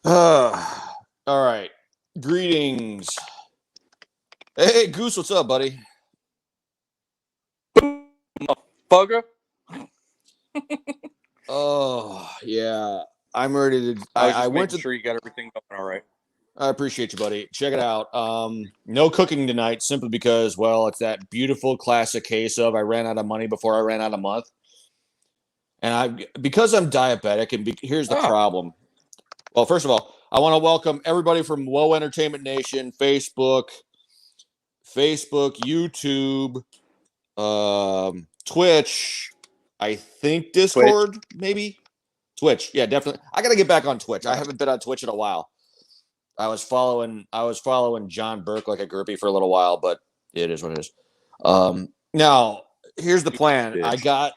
All right. Greetings. Hey, Goose, what's up, buddy? Bugger. Oh, yeah. I'm ready to. I was I just went making to. sure you got everything going all right. I appreciate you, buddy. Check it out. No cooking tonight, simply because, well, it's that beautiful classic case of I ran out of money before I ran out of month, and because I'm diabetic, and here's the Ah, problem. Well, first of all, I want to welcome everybody from Woe Entertainment Nation, Facebook, YouTube, Twitch, I think Twitch. Discord, maybe Twitch. Yeah, definitely. I got to get back on Twitch. I haven't been on Twitch in a while. I was following John Burke like a groupie for a little while, but it is what it is. Now here's the plan. Bitch.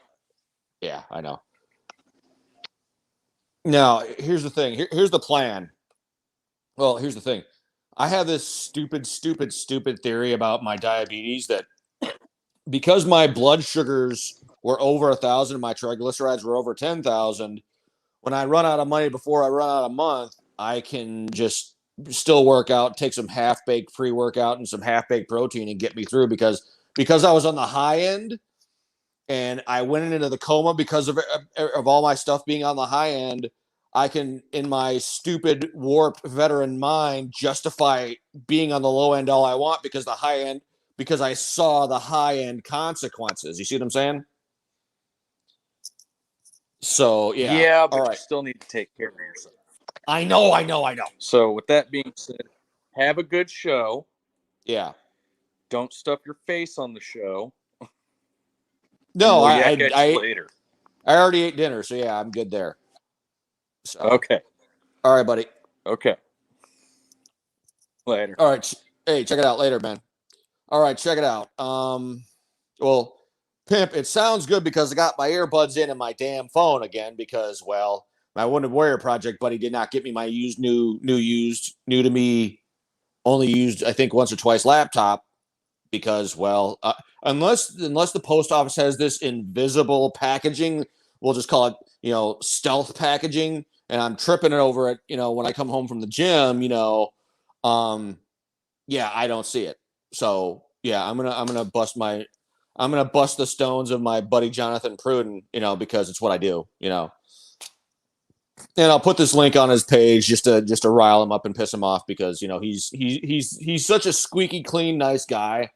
Yeah, I know. Now here's the thing. Here's the plan. Well, here's the thing. I have this stupid theory about my diabetes that because my blood sugars were over 1,000, my triglycerides were over 10,000. When I run out of money before I run out of month, I can just still work out, take some half baked pre workout and some half baked protein and get me through because I was on the high end and I went into the coma because of all my stuff being on the high end. I can, in my stupid warped veteran mind, justify being on the low end all I want because the high end because I saw the high end consequences. You see what I'm saying? So yeah, Yeah, all but you right. still need to take care of yourself. I know. So, with that being said, have a good show. Yeah. Don't stuff your face on the show, and No, we'll I, yak I at you I later. I already ate dinner, so yeah, I'm good there. So, Okay. all right, buddy. Okay. Later. All right, hey, check it out later, man. All right, check it out. Well, pimp, it sounds good because I got my earbuds in my damn phone again because, well, my Wounded Warrior project buddy did not get me my new to me, only used I think once or twice laptop because, well, unless the post office has this invisible packaging, we'll just call it stealth packaging, and I'm tripping it over it. When I come home from the gym, um, yeah, I don't see it. So yeah, I'm gonna bust the stones of my buddy Jonathan Pruden, because it's what I do. And I'll put this link on his page just to rile him up and piss him off because he's such a squeaky clean nice guy.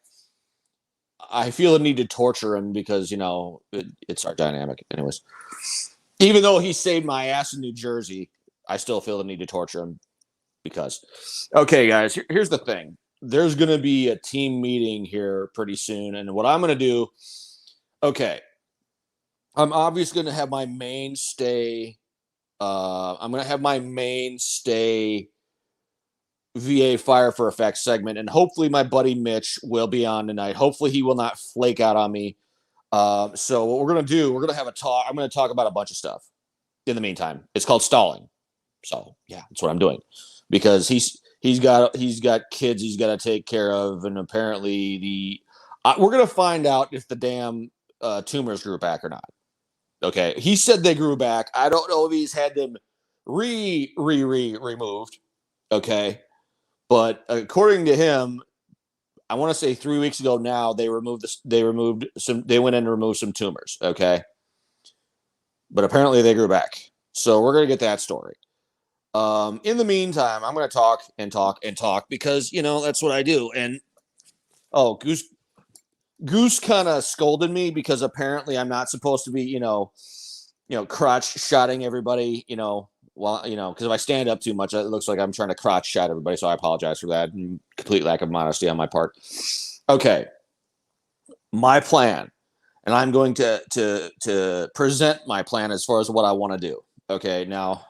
I feel the need to torture him because it's our dynamic, anyways. Even though he saved my ass in New Jersey, I still feel the need to torture him because. Okay, guys, here's the thing. There's gonna be a team meeting here pretty soon, and what I'm gonna do. Okay, I'm obviously gonna have my mainstay. I'm gonna have my mainstay VA Fire for Effects segment, and hopefully my buddy Mitch will be on tonight. Hopefully he will not flake out on me. So what we're gonna do, we're gonna have a talk. I'm gonna talk about a bunch of stuff. In the meantime, it's called stalling. So yeah, that's what I'm doing because he's got kids he's got to take care of, and apparently we're gonna find out if the damn tumors grew back or not. Okay, he said they grew back. I don't know if he's had them removed. Okay, but according to him, I want to say 3 weeks ago now they went in and removed some tumors. Okay, but apparently they grew back. So we're gonna get that story. In the meantime, I'm going to talk and talk and talk because that's what I do. And oh, Goose kind of scolded me because apparently I'm not supposed to be crotch shotting everybody. While because if I stand up too much, it looks like I'm trying to crotch shot everybody. So I apologize for that. And complete lack of modesty on my part. Okay, my plan, and I'm going to present my plan as far as what I want to do. Okay, now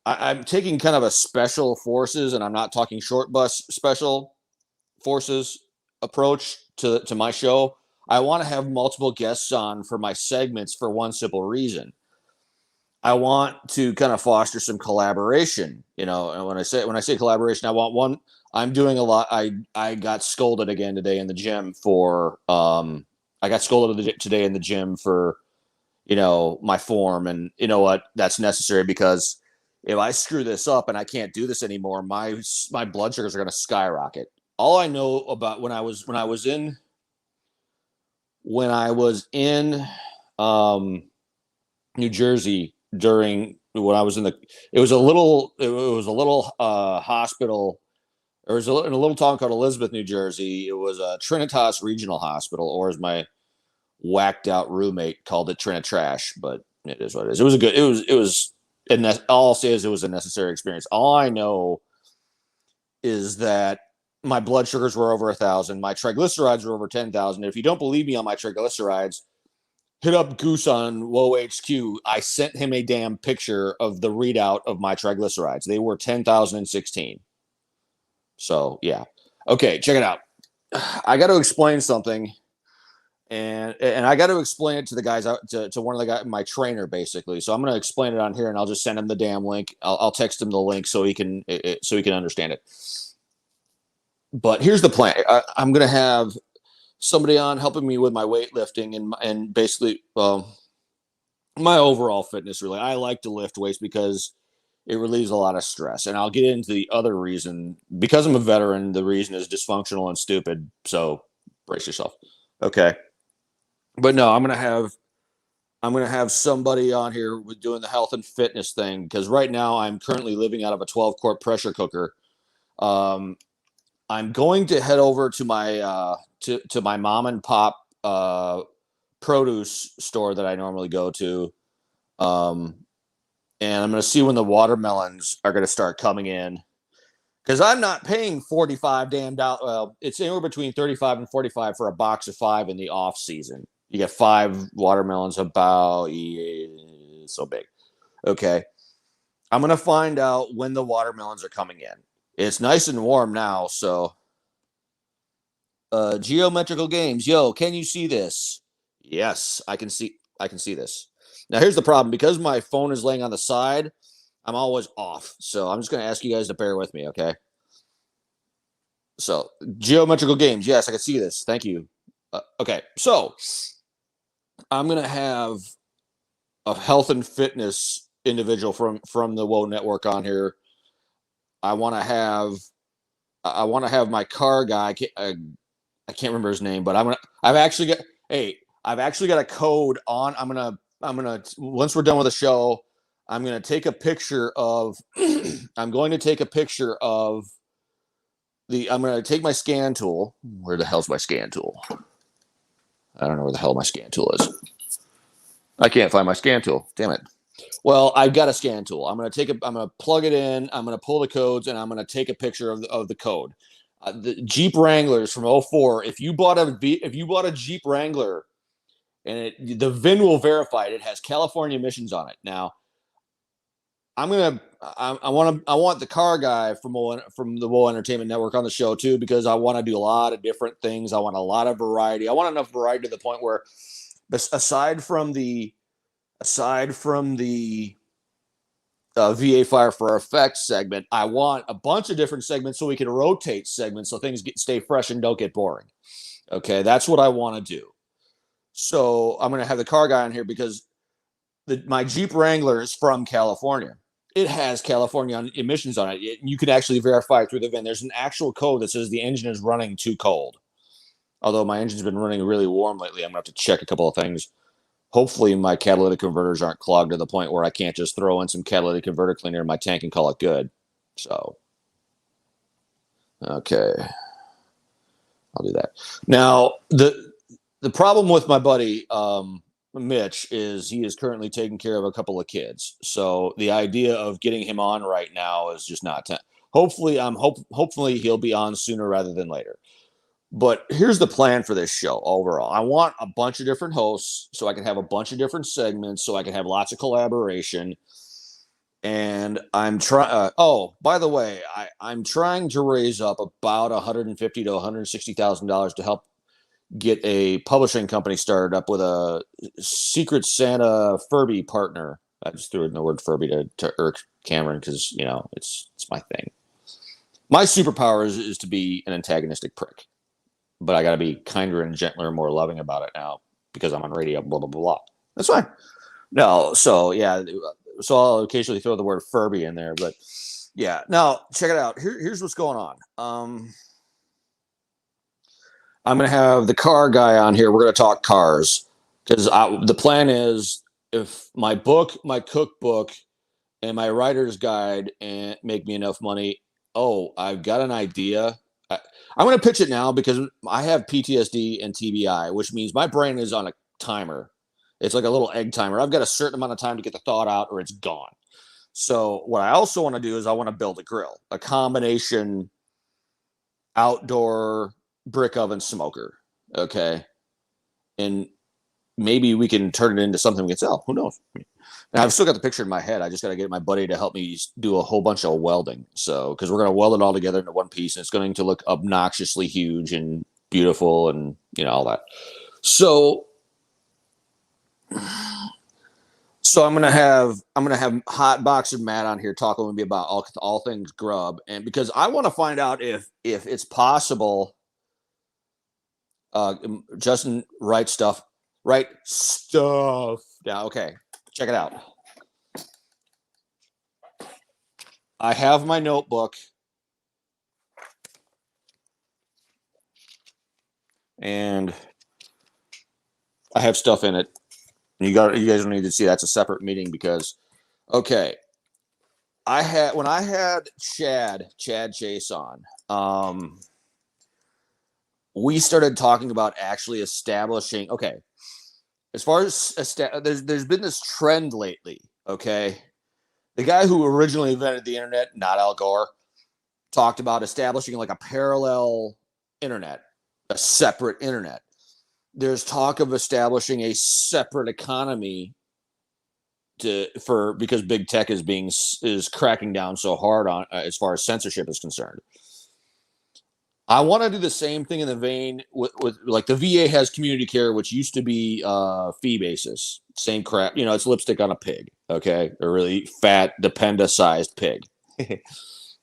I'm taking kind of a special forces, and I'm not talking short bus special forces approach to my show. I want to have multiple guests on for my segments for one simple reason. I want to kind of foster some collaboration. And when I say collaboration, I want one. I'm doing a lot. I got scolded again today in the gym for I got scolded today in the gym for my form, and you know what? That's necessary because if I screw this up and I can't do this anymore, my blood sugars are going to skyrocket. All I know about when I was in New Jersey during when I was in the it was a little hospital. It was in a little town called Elizabeth, New Jersey. It was a Trinitas Regional Hospital, or as my whacked out roommate called it, Trinitrash. But it is what it is. It was a good. It was. And all I'll say is it was a necessary experience. All I know is that my blood sugars were over 1,000. My triglycerides were over 10,000. If you don't believe me on my triglycerides, hit up Goose on Whoa HQ. I sent him a damn picture of the readout of my triglycerides. They were 10,016. So yeah. Okay, check it out. I got to explain something, and I got to explain it to the guys to one of the guys, my trainer, basically. So I'm going to explain it on here, and I'll just send him the damn link. I'll text him the link so he can understand it. But here's the plan. I'm going to have somebody on helping me with my weightlifting and basically my overall fitness. Really, I like to lift weights because it relieves a lot of stress. And I'll get into the other reason. Because I'm a veteran, the reason is dysfunctional and stupid. So brace yourself. Okay. But no, I'm gonna have somebody on here with doing the health and fitness thing, because right now I'm currently living out of a 12-quart pressure cooker. I'm going to head over to my to my mom and pop produce store that I normally go to. And I'm going to see when the watermelons are going to start coming in, because I'm not paying $45 damn dollars. Well, it's anywhere between 35 and 45 for a box of 5 in the off season. You get 5 watermelons, about so big. Okay, I'm going to find out when the watermelons are coming in. It's nice and warm now, so geometrical games. Yo, can you see this? Yes, I can see this. Now here's the problem. Because my phone is laying on the side, I'm always off. So I'm just going to ask you guys to bear with me, okay? So, geometrical games. Yes, I can see this. Thank you. Okay, so I'm going to have a health and fitness individual from the Whoa Network on here. I want to have my car guy. I can't remember his name, but I've actually got a code on. I'm gonna once we're done with the show, I'm gonna take a picture of I'm going to take my scan tool. Where the hell's my scan tool? I don't know where the hell my scan tool is. I can't find my scan tool. Damn it. Well, I've got a scan tool. I'm gonna plug it in. I'm gonna pull the codes, and I'm gonna take a picture of the code. The Jeep Wranglers from 04. If you bought a Jeep Wrangler, and the VIN will verify it, it has California emissions on it. Now, I want the car guy from the Whoa Entertainment Network on the show too, because I want to do a lot of different things. I want a lot of variety. I want enough variety to the point where, aside from the VA Fire for Effect segment, I want a bunch of different segments so we can rotate segments so things stay fresh and don't get boring. Okay, that's what I want to do. So I'm going to have the car guy on here because my Jeep Wrangler is from California. It has California emissions on it. You can actually verify it through the VIN. There's an actual code that says the engine is running too cold. Although my engine's been running really warm lately, I'm going to have to check a couple of things. Hopefully my catalytic converters aren't clogged to the point where I can't just throw in some catalytic converter cleaner in my tank and call it good. So, okay. I'll do that. Now, the problem with my buddy Mitch is he is currently taking care of a couple of kids. So the idea of getting him on right now is just not hopefully he'll be on sooner rather than later. But here's the plan for this show overall. I want a bunch of different hosts so I can have a bunch of different segments so I can have lots of collaboration. And I'm trying. Oh, by the way, I'm trying to raise up about $150,000 to $160,000 to help get a publishing company started up with a Secret Santa Furby partner. I just threw in the word Furby to irk Cameron because it's my thing. My superpower is to be an antagonistic prick, but I got to be kinder and gentler and more loving about it now because I'm on radio. Blah blah blah. That's fine. No, so yeah. so I'll occasionally throw the word Furby in there, but yeah. Now check it out. Here's what's going on. I'm going to have the car guy on here. We're going to talk cars because the plan is if my book, my cookbook, and my writer's guide and make me enough money. Oh, I've got an idea. I'm going to pitch it now because I have PTSD and TBI, which means my brain is on a timer. It's like a little egg timer. I've got a certain amount of time to get the thought out or it's gone. So what I also want to do is I want to build a grill, a combination outdoor brick oven smoker. Okay. And maybe we can turn it into something we can sell. Who knows? And I've still got the picture in my head. I just got to get my buddy to help me do a whole bunch of welding. So, because we're going to weld it all together into one piece, and it's going to look obnoxiously huge and beautiful, and all that. So I'm gonna have Hot Box and Matt on here talking with me about all things grub, and because I want to find out if it's possible. Justin, write stuff. Yeah, okay. Check it out. I have my notebook. And I have stuff in it. You guys don't need to see that's a separate meeting because okay. When I had Chad Chase on, we started talking about actually establishing, okay, as far as there's been this trend lately, okay? The guy who originally invented the internet, not Al Gore, talked about establishing like a parallel internet, a separate internet. There's talk of establishing a separate economy because big tech is cracking down so hard on as far as censorship is concerned. I want to do the same thing in the vein with like the VA has community care, which used to be fee basis. Same crap. It's lipstick on a pig. Okay. A really fat, dependa-sized pig.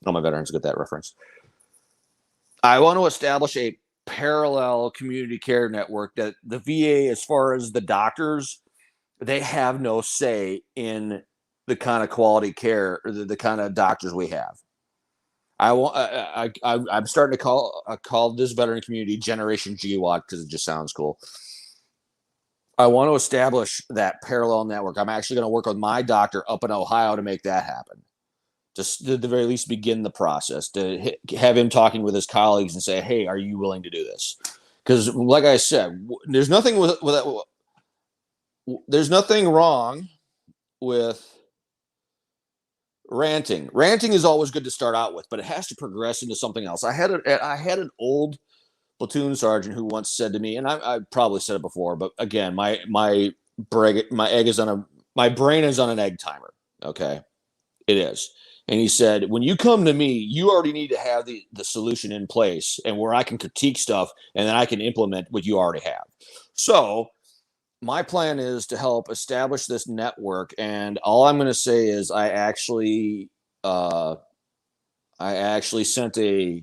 All my veterans get that reference. I want to establish a parallel community care network that the VA, as far as the doctors, they have no say in the kind of quality care or the kind of doctors we have. I'm starting to call this veteran community Generation GWAT because it just sounds cool. I want to establish that parallel network. I'm actually going to work with my doctor up in Ohio to make that happen. Just at the very least begin the process to have him talking with his colleagues and say, hey, are you willing to do this? Because like I said, there's nothing there's nothing wrong with ranting. Ranting is always good to start out with, but it has to progress into something else. I had an old platoon sergeant who once said to me, and I probably said it before, but again, my brain is on an egg timer. Okay, it is. And he said, when you come to me, you already need to have the solution in place and where I can critique stuff and then I can implement what you already have. So my plan is to help establish this network. And all I'm going to say is I actually sent a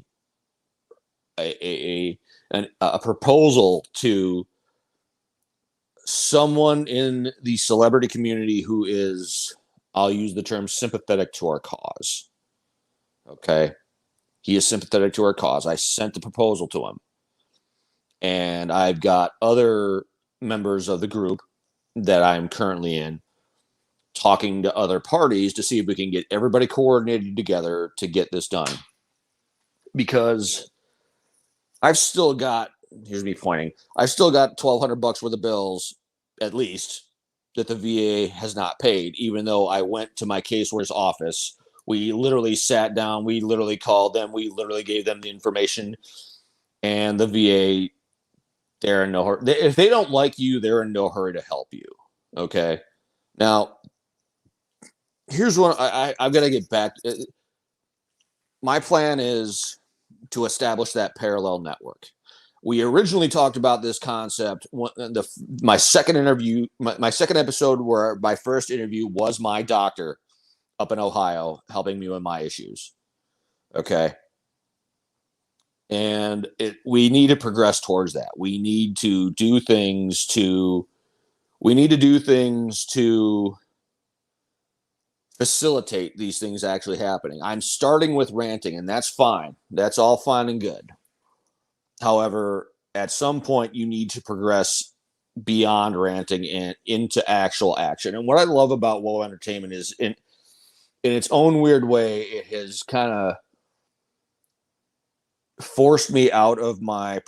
proposal to someone in the celebrity community who is, I'll use the term, sympathetic to our cause. Okay. He is sympathetic to our cause. I sent the proposal to him. And I've got other members of the group that I'm currently in talking to other parties to see if we can get everybody coordinated together to get this done. Because I've still got, here's me pointing, I've still got $1,200 worth of bills, at least, that the VA has not paid, even though I went to my caseworker's office. We literally sat down, we literally called them, we literally gave them the information, and the VA, they're in no hurry. If they don't like you, they're in no hurry to help you. Okay. Now, here's what I've got to get back. My plan is to establish that parallel network. We originally talked about this concept. My second interview, my second episode, where my first interview was my doctor up in Ohio helping me with my issues. Okay. And we need to progress towards that. We need to do things to facilitate these things actually happening. I'm starting with ranting, and that's fine. That's all fine and good. However, at some point, you need to progress beyond ranting and into actual action. And what I love about WoW Entertainment is, in its own weird way, it has kind of forced me out of my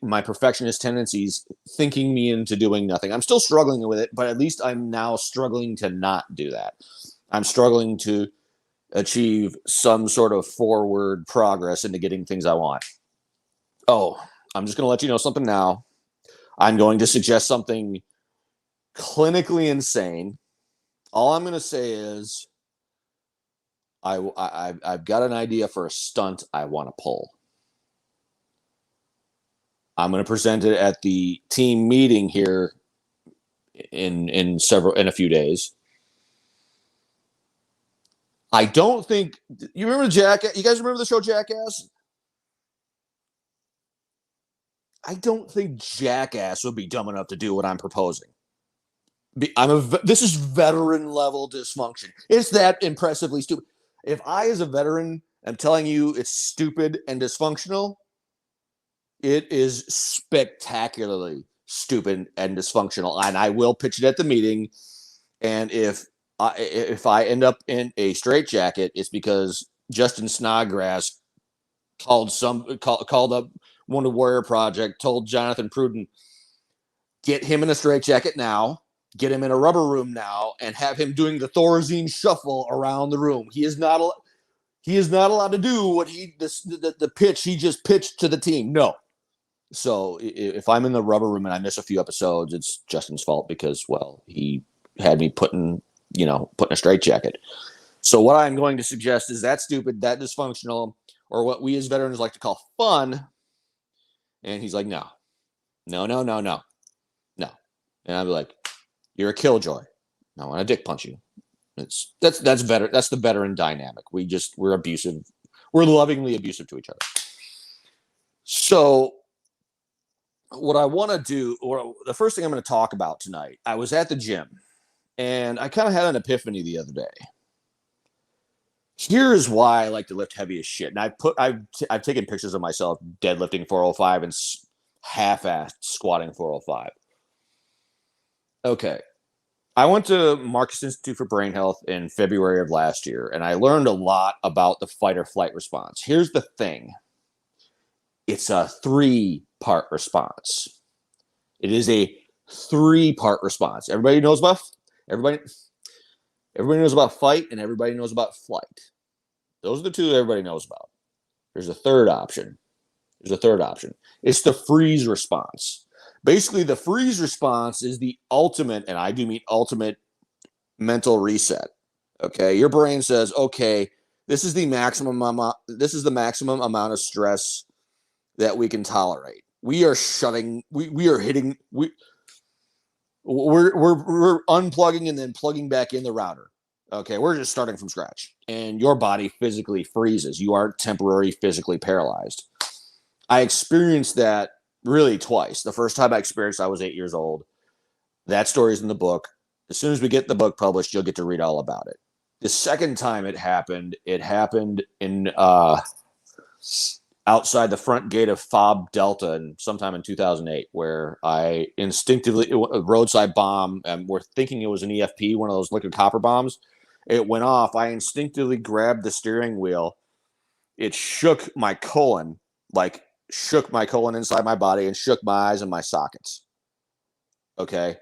my perfectionist tendencies, thinking me into doing nothing. I'm still struggling with it, but at least I'm now struggling to not do that. I'm struggling to achieve some sort of forward progress into getting things I want. Oh, I'm just going to let you know something now. I'm going to suggest something clinically insane. All I'm going to say is I've got an idea for a stunt I want to pull. I'm going to present it at the team meeting here in a few days. I don't think you remember Jackass. You guys remember the show Jackass? I don't think Jackass would be dumb enough to do what I'm proposing. This is veteran level dysfunction. It's that impressively stupid. If I, as a veteran, am telling you it's stupid and dysfunctional, it is spectacularly stupid and dysfunctional. And I will pitch it at the meeting. And if I end up in a straitjacket, it's because Justin Snodgrass called up one of Warrior Project, told Jonathan Pruden, get him in a straitjacket now, get him in a rubber room now, and have him doing the Thorazine shuffle around the room. He is not allowed to do what the pitch he just pitched to the team. No. So if I'm in the rubber room and I miss a few episodes, it's Justin's fault because, well, he had me put in a straitjacket. So what I'm going to suggest is that stupid, that dysfunctional, or what we as veterans like to call fun. And he's like, no. And I'm like, you're a killjoy. I want to dick punch you. That's better. That's the veteran dynamic. We're abusive. We're lovingly abusive to each other. So what I want to do, or the first thing I'm going to talk about tonight, I was at the gym and I kind of had an epiphany the other day. Here's why I like to lift heavy as shit. And I've taken pictures of myself deadlifting 405 and half-assed squatting 405. Okay. I went to Marcus Institute for Brain Health in February of last year, and I learned a lot about the fight or flight response. Here's the thing. It's a 3-part response. It is a 3-part response. Everybody knows about fight, and everybody knows about flight. Those are the two everybody knows about. There's a third option. It's the freeze response. Basically, the freeze response is the ultimate, and I do mean ultimate, mental reset. Okay, your brain says, okay, this is the maximum amount of stress that we can tolerate. We're unplugging and then plugging back in the router. Okay, we're just starting from scratch. And your body physically freezes. You are temporarily physically paralyzed. I experienced that really twice. The first time I experienced, I was 8 years old. That story's in the book. As soon as we get the book published, you'll get to read all about it. The second time it happened in outside the front gate of Fob Delta and sometime in 2008, where I instinctively, a roadside bomb, and we're thinking it was an EFP, one of those liquid copper bombs. It went off. I instinctively grabbed the steering wheel. It shook my colon inside my body and shook my eyes and my sockets. Okay.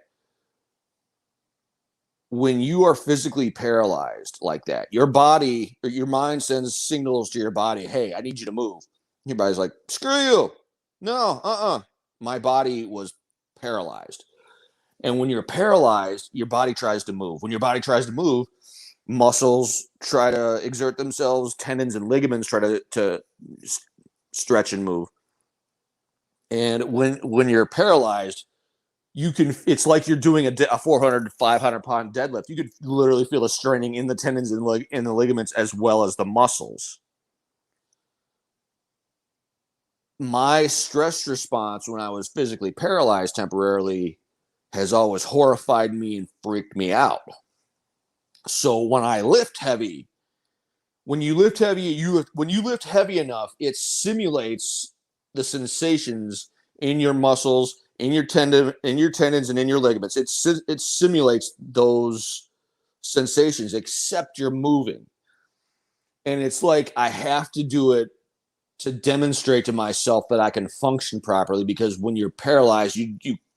When you are physically paralyzed like that, your body or your mind sends signals to your body, hey, I need you to move. Your body's like, screw you. No, My body was paralyzed. And when you're paralyzed, your body tries to move. When your body tries to move, muscles try to exert themselves, tendons and ligaments try to stretch and move. And when you're paralyzed, it's like you're doing a 400 to 500 pound deadlift. You could literally feel a straining in the tendons and in the ligaments as well as the muscles. My stress response when I was physically paralyzed temporarily has always horrified me and freaked me out. So when I lift heavy, when you lift heavy enough, it simulates the sensations in your muscles, in your tendons, and in your ligaments. It simulates those sensations, except you're moving. And it's like I have to do it to demonstrate to myself that I can function properly, because when you're paralyzed,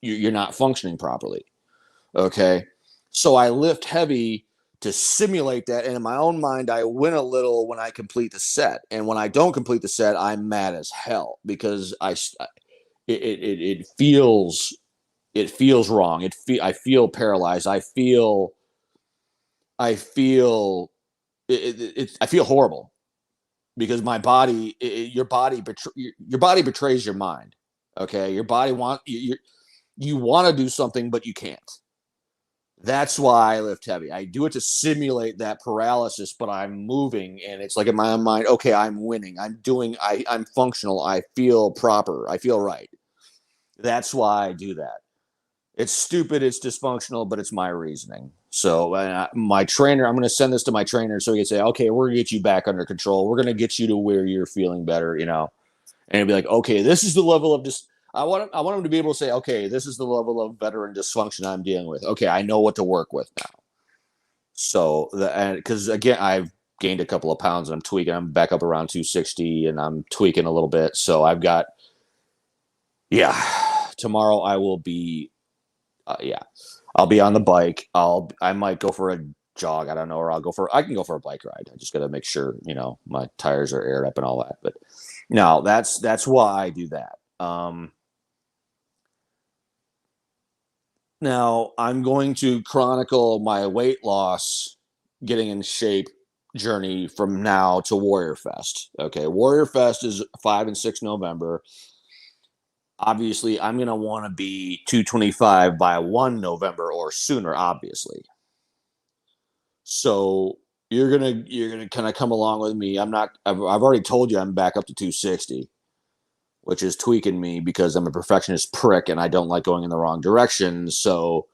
you're not functioning properly. Okay. So I lift heavy to simulate that. And in my own mind, I win a little when I complete the set. And when I don't complete the set, I'm mad as hell because it feels wrong. I feel paralyzed. I feel horrible because my body, your body betrays your mind. Okay. Your body you want to do something, but you can't. That's why I lift heavy. I do it to simulate that paralysis, but I'm moving, and it's like in my own mind, okay, I'm winning. I'm functional. I feel proper. I feel right. That's why I do that. It's stupid. It's dysfunctional, but it's my reasoning. So my trainer, I'm going to send this to my trainer so he can say, okay, we're going to get you back under control. We're going to get you to where you're feeling better, and it'd be like, okay, this is the level of just. I want him to be able to say, okay, this is the level of veteran dysfunction I'm dealing with. Okay, I know what to work with now. So because again, I've gained a couple of pounds and I'm tweaking. I'm back up around 260 and I'm tweaking a little bit. So I've got, yeah. Tomorrow I will be, I'll be on the bike. I might go for a jog. I don't know, or I can go for a bike ride. I just got to make sure, my tires are aired up and all that. But no, that's why I do that. Now, I'm going to chronicle my weight loss, getting in shape journey from now to Warrior Fest. Okay, Warrior Fest is 5 and 6 November. Obviously, I'm going to want to be 225 by 1 November or sooner, obviously. So you're gonna kind of come along with me. I've already told you I'm back up to 260, which is tweaking me because I'm a perfectionist prick and I don't like going in the wrong direction. So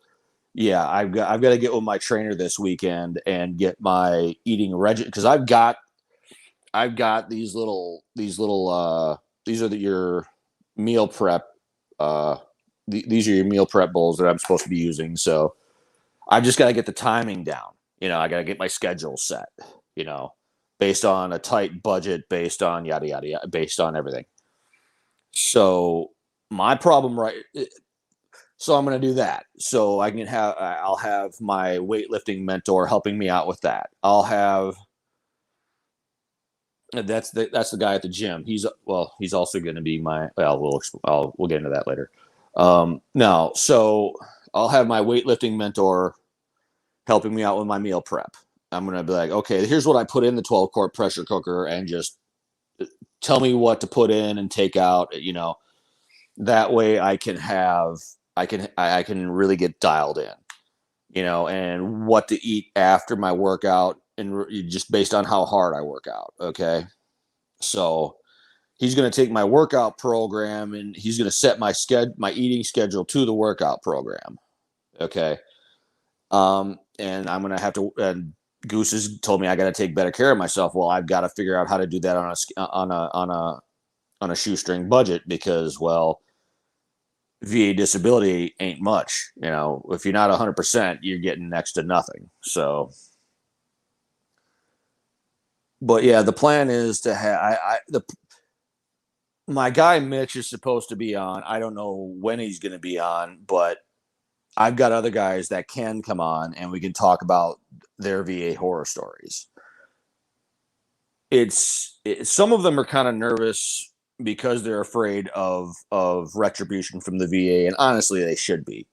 yeah, I've got to get with my trainer this weekend and get my eating regimen, because I've got these are your meal prep these are your meal prep bowls that I'm supposed to be using. So I've just got to get the timing down. I got to get my schedule set. You know, based on a tight budget, based on yada yada yada, based on everything. So my problem, right? So I'm going to do that. So I'll have my weightlifting mentor helping me out with that. I'll have that's the guy at the gym. He's also going to be we'll get into that later. No, so I'll have my weightlifting mentor helping me out with my meal prep. I'm going to be like, okay, here's what I put in the 12-quart pressure cooker, and just tell me what to put in and take out. That way I can really get dialed in, and what to eat after my workout, and just based on how hard I work out. Okay. So he's going to take my workout program and he's going to set my eating schedule to the workout program. Okay. And I'm going to have to, and Goose has told me I got to take better care of myself. Well, I've got to figure out how to do that on a shoestring budget, because, well, VA disability ain't much. If you're not 100%, you're getting next to nothing. So, but yeah, the plan is to have my guy Mitch is supposed to be on. I don't know when he's going to be on, but I've got other guys that can come on and we can talk about their VA horror stories. Some of them are kind of nervous because they're afraid of retribution from the VA, and honestly, they should be.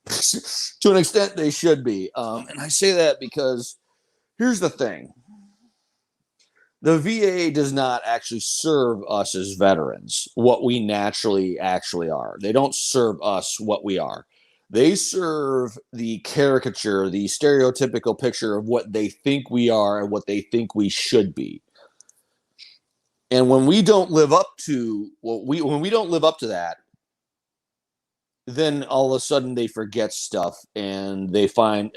To an extent, they should be. And I say that because here's the thing: the VA does not actually serve us as veterans what we naturally actually are. They don't serve us what we are. They serve the caricature, the stereotypical picture of what they think we are and what they think we should be. And when we don't live up to that, then all of a sudden they forget stuff and they find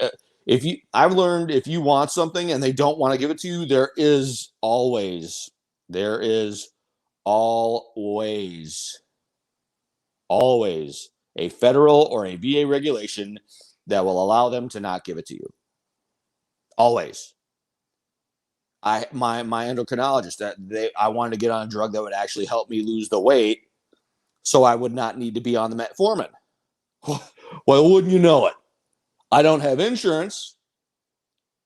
I've learned if you want something and they don't want to give it to you, there is always, always a federal or a VA regulation that will allow them to not give it to you. Always. My endocrinologist I wanted to get on a drug that would actually help me lose the weight, so I would not need to be on the metformin. Well, wouldn't you know it? I don't have insurance,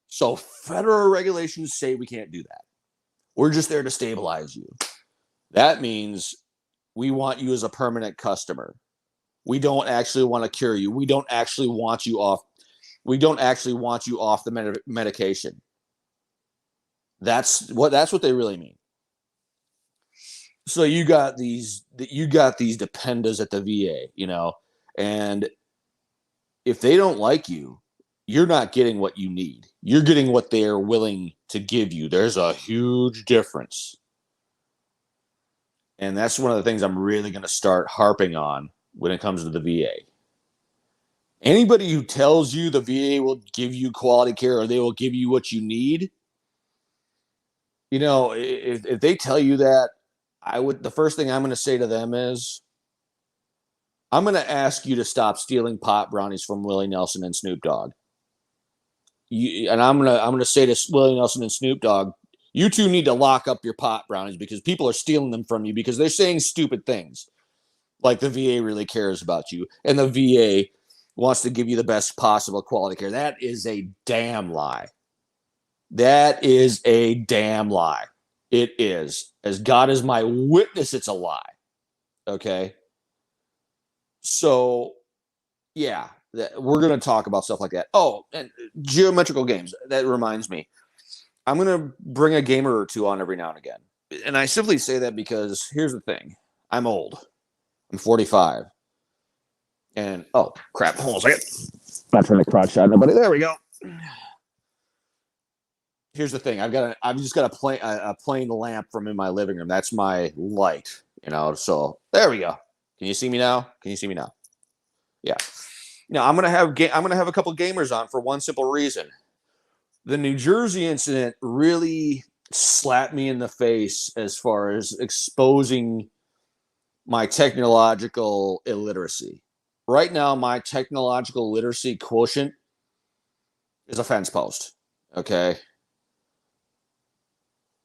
so federal regulations say we can't do that. We're just there to stabilize you. That means we want you as a permanent customer. We don't actually want to cure you. We don't actually want you off. We don't actually want you off the medication. That's what they really mean. So you got these dependas at the VA, and if they don't like you, you're not getting what you need. You're getting what they are willing to give you. There's a huge difference. And that's one of the things I'm really going to start harping on when it comes to the VA. Anybody who tells you the VA will give you quality care or they will give you what you need, if they tell you that, the first thing I'm going to say to them is, I'm going to ask you to stop stealing pot brownies from Willie Nelson and Snoop Dogg. And I'm gonna say to Willie Nelson and Snoop Dogg, you two need to lock up your pot brownies because people are stealing them from you because they're saying stupid things. Like the VA really cares about you and the VA wants to give you the best possible quality care. That is a damn lie. That is a damn lie. It is. As God is my witness, it's a lie. Okay? So, yeah, we're going to talk about stuff like that. Oh, and geometrical games. That reminds me. I'm going to bring a gamer or two on every now and again. And I simply say that because here's the thing. I'm old. I'm 45. And, oh, crap. Hold on a second. Not trying to crotch shot nobody. There we go. Here's the thing. I've just got a plain lamp from in my living room. That's my light, so there we go. Can you see me now? Yeah. Now I'm gonna have a couple gamers on for one simple reason. The New Jersey incident really slapped me in the face as far as exposing my technological illiteracy. Right now, my technological literacy quotient is a fence post. Okay.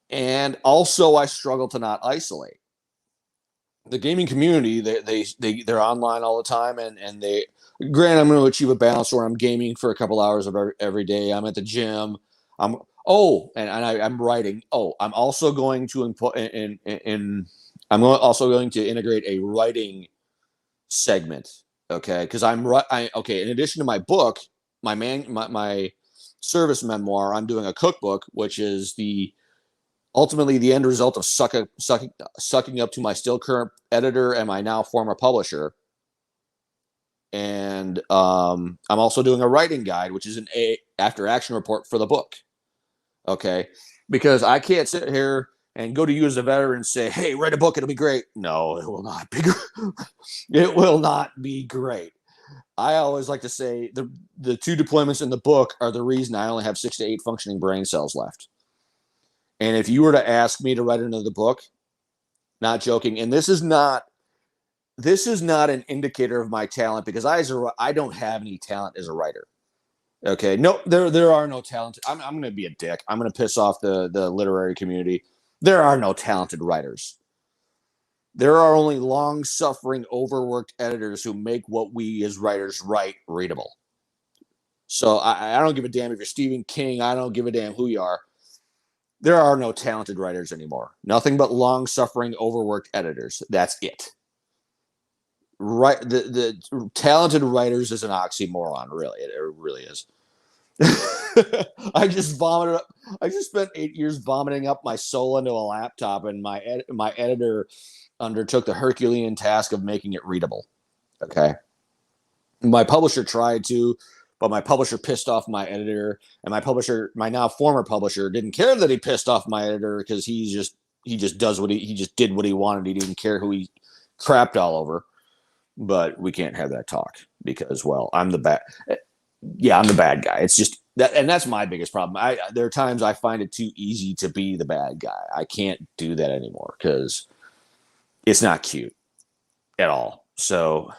And also, I struggle to not isolate. The gaming community, they're online all the time, and I'm going to achieve a balance where I'm gaming for a couple hours of every day. I'm at the gym. I'm writing. I'm also going to also going to integrate a writing segment. Okay, because in addition to my book, my service memoir, I'm doing a cookbook, which is ultimately the end result of sucking up to my still current editor and my now former publisher. And I'm also doing a writing guide, which is an after action report for the book. Okay. Because I can't sit here and go to you as a veteran and say, hey, write a book. It'll be great. No, it will not be. It will not be great. I always like to say the 2 deployments in the book are the reason I only have 6 to 8 functioning brain cells left. And if you were to ask me to write another book, not joking, and this is not an indicator of my talent because I don't have any talent as a writer. Okay, no, there are no talented. I'm going to be a dick. I'm going to piss off the literary community. There are no talented writers. There are only long-suffering, overworked editors who make what we as writers write readable. So I don't give a damn if you're Stephen King. I don't give a damn who you are. There are no talented writers anymore. Nothing but long-suffering, overworked editors. That's it. Right, the talented writers is an oxymoron. Really, it really is. I just spent 8 years vomiting up my soul into a laptop, and my editor undertook the Herculean task of making it readable. Okay, my publisher tried to. But my publisher pissed off my editor, and my now former publisher, didn't care that he pissed off my editor because he just did what he wanted. He didn't care who he crapped all over. But we can't have that talk because, well, I'm the bad guy. It's just that's my biggest problem. There are times I find it too easy to be the bad guy. I can't do that anymore because it's not cute at all. So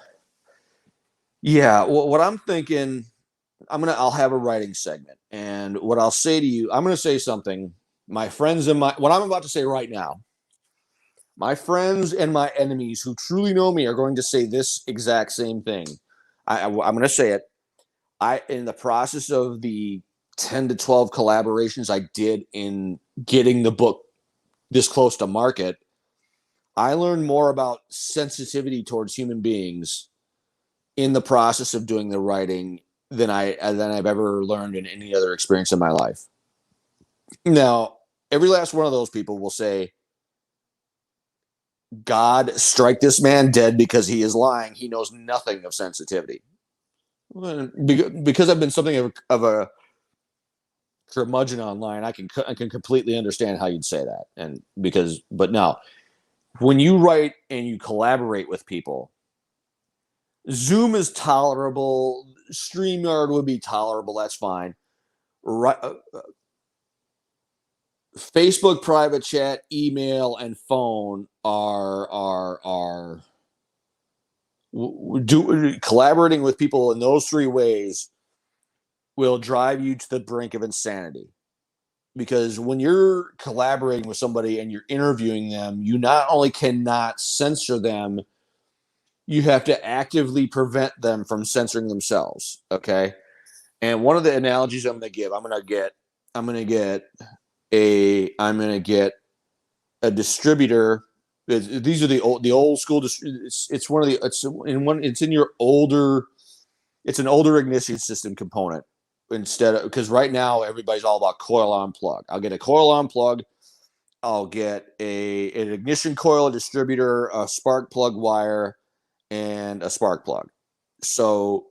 yeah, what I'm thinking, I'll have a writing segment, and what I'll say to you, I'm gonna say something. My friends and what I'm about to say right now, my friends and my enemies who truly know me are going to say this exact same thing. I'm going to say it. In the process of the 10 to 12 collaborations I did in getting the book this close to market, I learned more about sensitivity towards human beings in the process of doing the writing than I've ever learned in any other experience in my life. Now, every last one of those people will say, God, strike this man dead because he is lying. He knows nothing of sensitivity. Because I've been something of a curmudgeon online, I can completely understand how you'd say that. And but no, when you write and you collaborate with people, Zoom is tolerable. StreamYard would be tolerable. That's fine. Right, Facebook private chat, email, and phone are collaborating with people in those three ways will drive you to the brink of insanity. Because when you're collaborating with somebody and you're interviewing them, you not only cannot censor them, you have to actively prevent them from censoring themselves. Okay. And one of the analogies I'm going to give, I'm going to get a distributor. These are the old school. It's one of the, it's in your older, it's an older ignition system component instead of, because right now everybody's all about coil on plug. I'll get a coil on plug. I'll get an ignition coil, a distributor, a spark plug wire, and a spark plug. So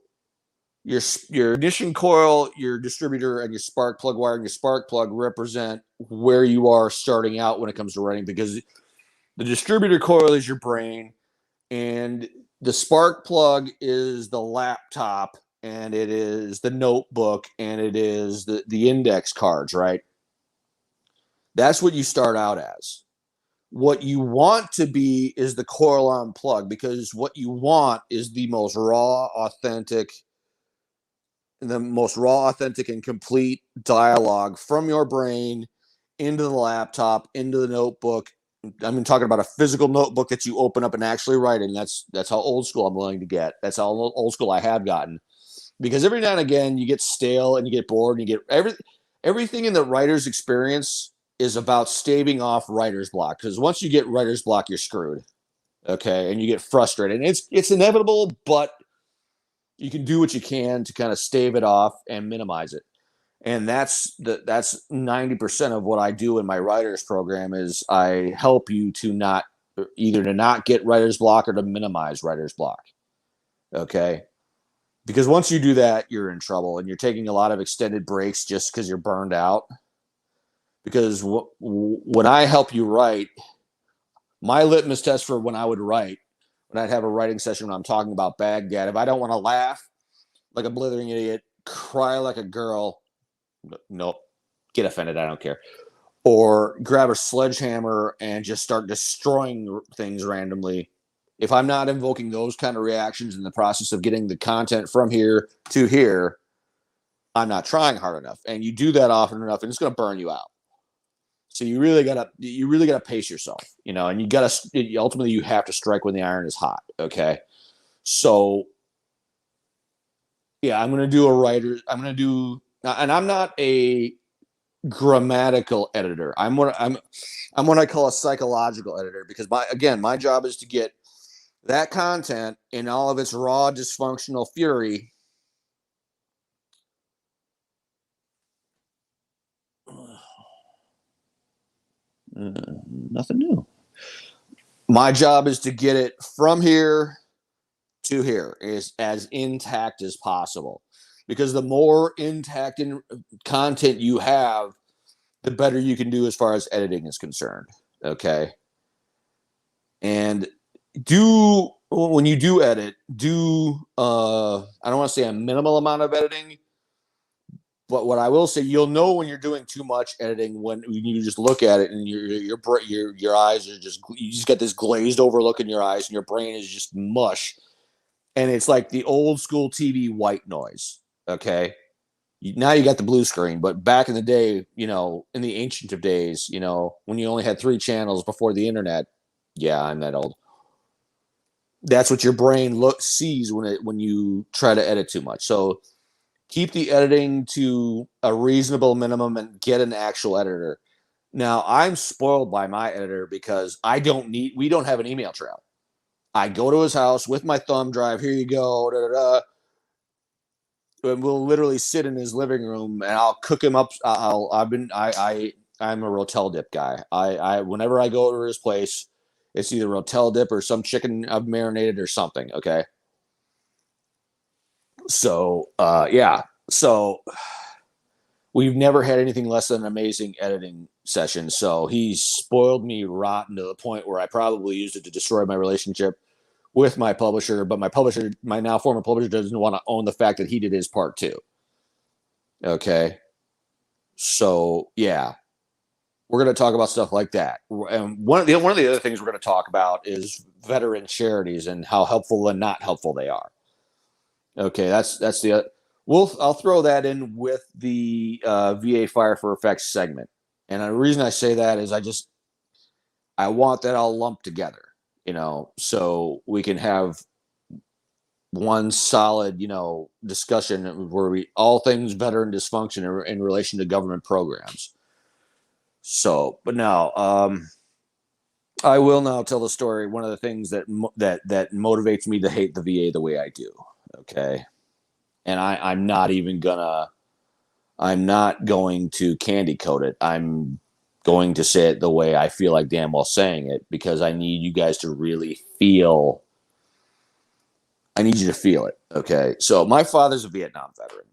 your ignition coil, your distributor, and your spark plug wire and your spark plug represent where you are starting out when it comes to writing, because the distributor coil is your brain, and the spark plug is the laptop, and it is the notebook, and it is the index cards, right? That's what you start out as. What you want to be is the coil on plug, because what you want is the most raw, authentic and complete dialogue from your brain into the laptop, into the notebook. I'm talking about a physical notebook that you open up and actually write in. That's how old school I'm willing to get. That's how old school I have gotten. Because every now and again you get stale and you get bored and you get everything in the writer's experience is about staving off writer's block. Because once you get writer's block, you're screwed. Okay, and you get frustrated. And it's inevitable, but you can do what you can to kind of stave it off and minimize it. And that's 90% of what I do in my writers program is I help you to not get writer's block or to minimize writer's block. Okay. Because once you do that, you're in trouble, and you're taking a lot of extended breaks just because you're burned out. Because when I help you write, my litmus test for when I would write, when I'd have a writing session when I'm talking about Baghdad, if I don't want to laugh like a blithering idiot, cry like a girl, nope, get offended, I don't care, or grab a sledgehammer and just start destroying things randomly, if I'm not invoking those kind of reactions in the process of getting the content from here to here, I'm not trying hard enough. And you do that often enough, and it's going to burn you out. So you really gotta pace yourself, and ultimately you have to strike when the iron is hot. Okay. So yeah, I'm going to do, and I'm not a grammatical editor. I'm what I call a psychological editor, because my job is to get that content in all of its raw dysfunctional fury nothing new. My job is to get it from here to here is as intact as possible, because the more intact in content you have, the better you can do as far as editing is concerned. Okay. And when you do edit, I don't want to say a minimal amount of editing, But what I will say, you'll know when you're doing too much editing when you just look at it and your eyes are just, you just get this glazed over look in your eyes and your brain is just mush, and it's like the old school TV white noise. Okay, now you got the blue screen, but back in the day, in the ancient of days, when you only had 3 channels before the internet. Yeah, I'm that old. That's what your brain sees when you try to edit too much. So keep the editing to a reasonable minimum and get an actual editor. Now, I'm spoiled by my editor because we don't have an email trail. I go to his house with my thumb drive. Here you go. Da, da, da. And we'll literally sit in his living room and I'll cook him up. I'm a Rotel dip guy. Whenever I go to his place, it's either Rotel dip or some chicken I've marinated or something. Okay. So, yeah. So we've never had anything less than an amazing editing session. So he's spoiled me rotten to the point where I probably used it to destroy my relationship with my publisher. But my now former publisher, doesn't want to own the fact that he did his part too. Okay. So yeah, we're going to talk about stuff like that. And one of the other things we're going to talk about is veteran charities and how helpful and not helpful they are. Okay, that's the. I'll throw that in with the VA Fire for Effects segment, and the reason I say that is I want that all lumped together, so we can have one solid, discussion where we all things veteran dysfunction in relation to government programs. So, but now, I will now tell the story. One of the things that motivates me to hate the VA the way I do. Okay. And I'm not going to candy coat it. I'm going to say it the way I feel like damn well saying it, because I need you guys to really feel. I need you to feel it. Okay. So my father's a Vietnam veteran.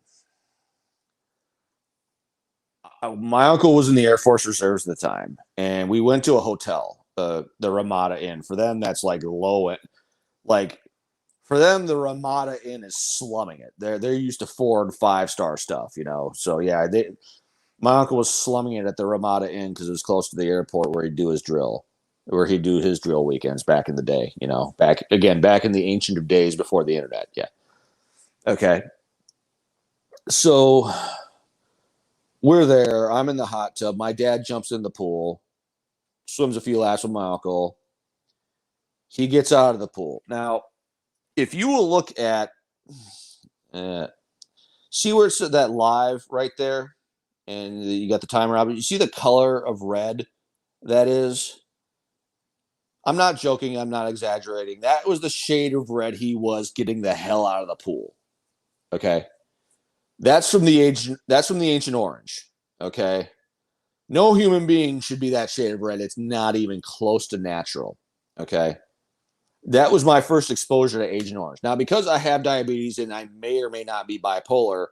My uncle was in the Air Force Reserves at the time, and we went to a hotel, the Ramada Inn. For them, that's like low end. Like, for them, the Ramada Inn is slumming it. They're used to 4 and 5-star stuff, So yeah, my uncle was slumming it at the Ramada Inn because it was close to the airport where he'd do his drill weekends back in the day. Back in the ancient of days before the internet. Yeah. Okay. So we're there. I'm in the hot tub. My dad jumps in the pool, swims a few laps with my uncle. He gets out of the pool. Now, if you will look at, see where it's that live right there, and you got the timer out. You see the color of red that is? I'm not joking. I'm not exaggerating. That was the shade of red he was getting the hell out of the pool. Okay, that's from the Ancient Orange. Okay, no human being should be that shade of red. It's not even close to natural. Okay. That was my first exposure to Agent Orange. Now, because I have diabetes and I may or may not be bipolar,